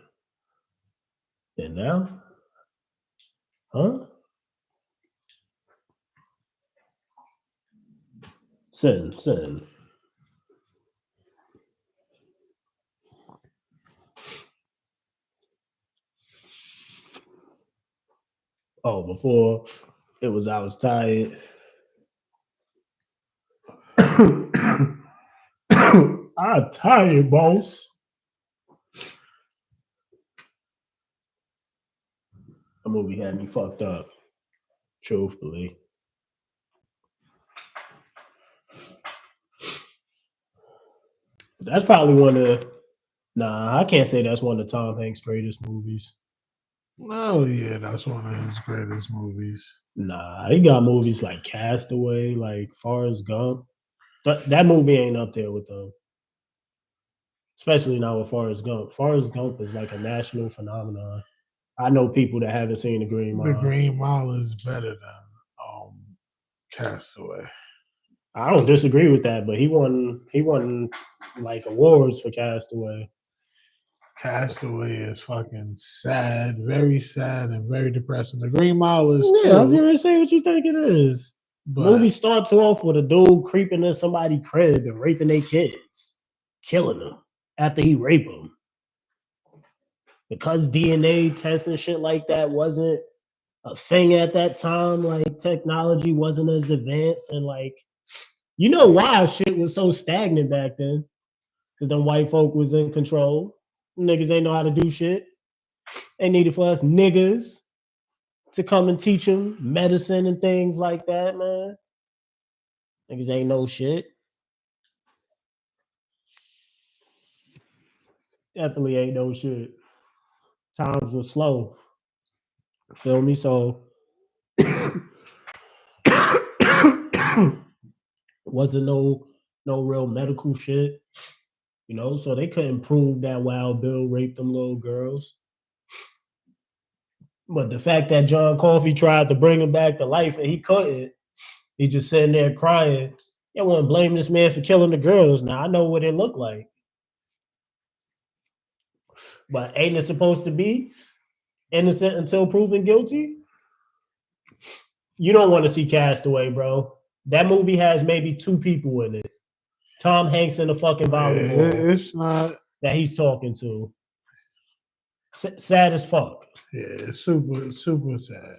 Speaker 2: in now? Huh? Send. Oh, before it was I was tired. I'm tired, boss. The movie had me fucked up, truthfully. That's probably one of I can't say that's one of Tom Hanks' greatest movies.
Speaker 1: Oh yeah, that's one of his greatest movies.
Speaker 2: Nah, he got movies like Castaway, like Forrest Gump. That movie ain't up there with them. Especially now with Forrest Gump. Forrest Gump is like a national phenomenon. I know people that haven't seen The Green Mile.
Speaker 1: The Green Mile is better than Castaway.
Speaker 2: I don't disagree with that, but he won like awards for Castaway.
Speaker 1: Castaway is fucking sad, and very depressing. The Green Mile is
Speaker 2: too. I was gonna say what you think it is.
Speaker 1: But
Speaker 2: Movie starts off with a dude creeping in somebody's crib and raping their kids, killing them after he raped them. Because DNA tests and shit like that wasn't a thing at that time, like technology wasn't as advanced, and like, you know why shit was so stagnant back then? Because them white folk was in control. Niggas ain't know how to do shit. They needed for us niggas to come and teach them medicine and things like that, man. Niggas ain't know shit. Definitely ain't no shit. Times were slow. Feel me? So wasn't no real medical shit, you know, so they couldn't prove that Wild Bill raped them little girls. But the fact that John Coffey tried to bring him back to life and he couldn't, he just sitting there crying. I wouldn't blame this man for killing the girls. Now I know what it looked like. But ain't it supposed to be innocent until proven guilty? You don't want to see Castaway, bro. That movie has maybe 2 people in it. Tom Hanks in the fucking volleyball.
Speaker 1: It's not
Speaker 2: that he's talking to. Sad as fuck.
Speaker 1: Yeah, it's super sad.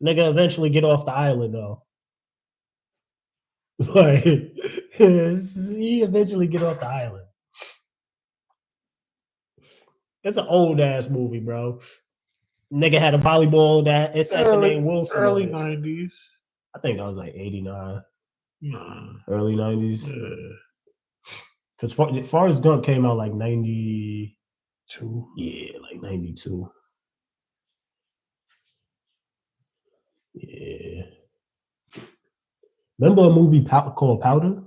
Speaker 2: Nigga eventually get off the island though. Like he eventually get off the island. It's an old ass movie, bro. Nigga had a volleyball that it's at the name Wilson.
Speaker 1: Early 90s.
Speaker 2: I think that was like 89.
Speaker 1: Nah.
Speaker 2: Early 90s.
Speaker 1: Yeah.
Speaker 2: Because Forrest Gump came out like 92.
Speaker 1: 2.
Speaker 2: Yeah, like 92. Yeah. Remember a movie called Powder?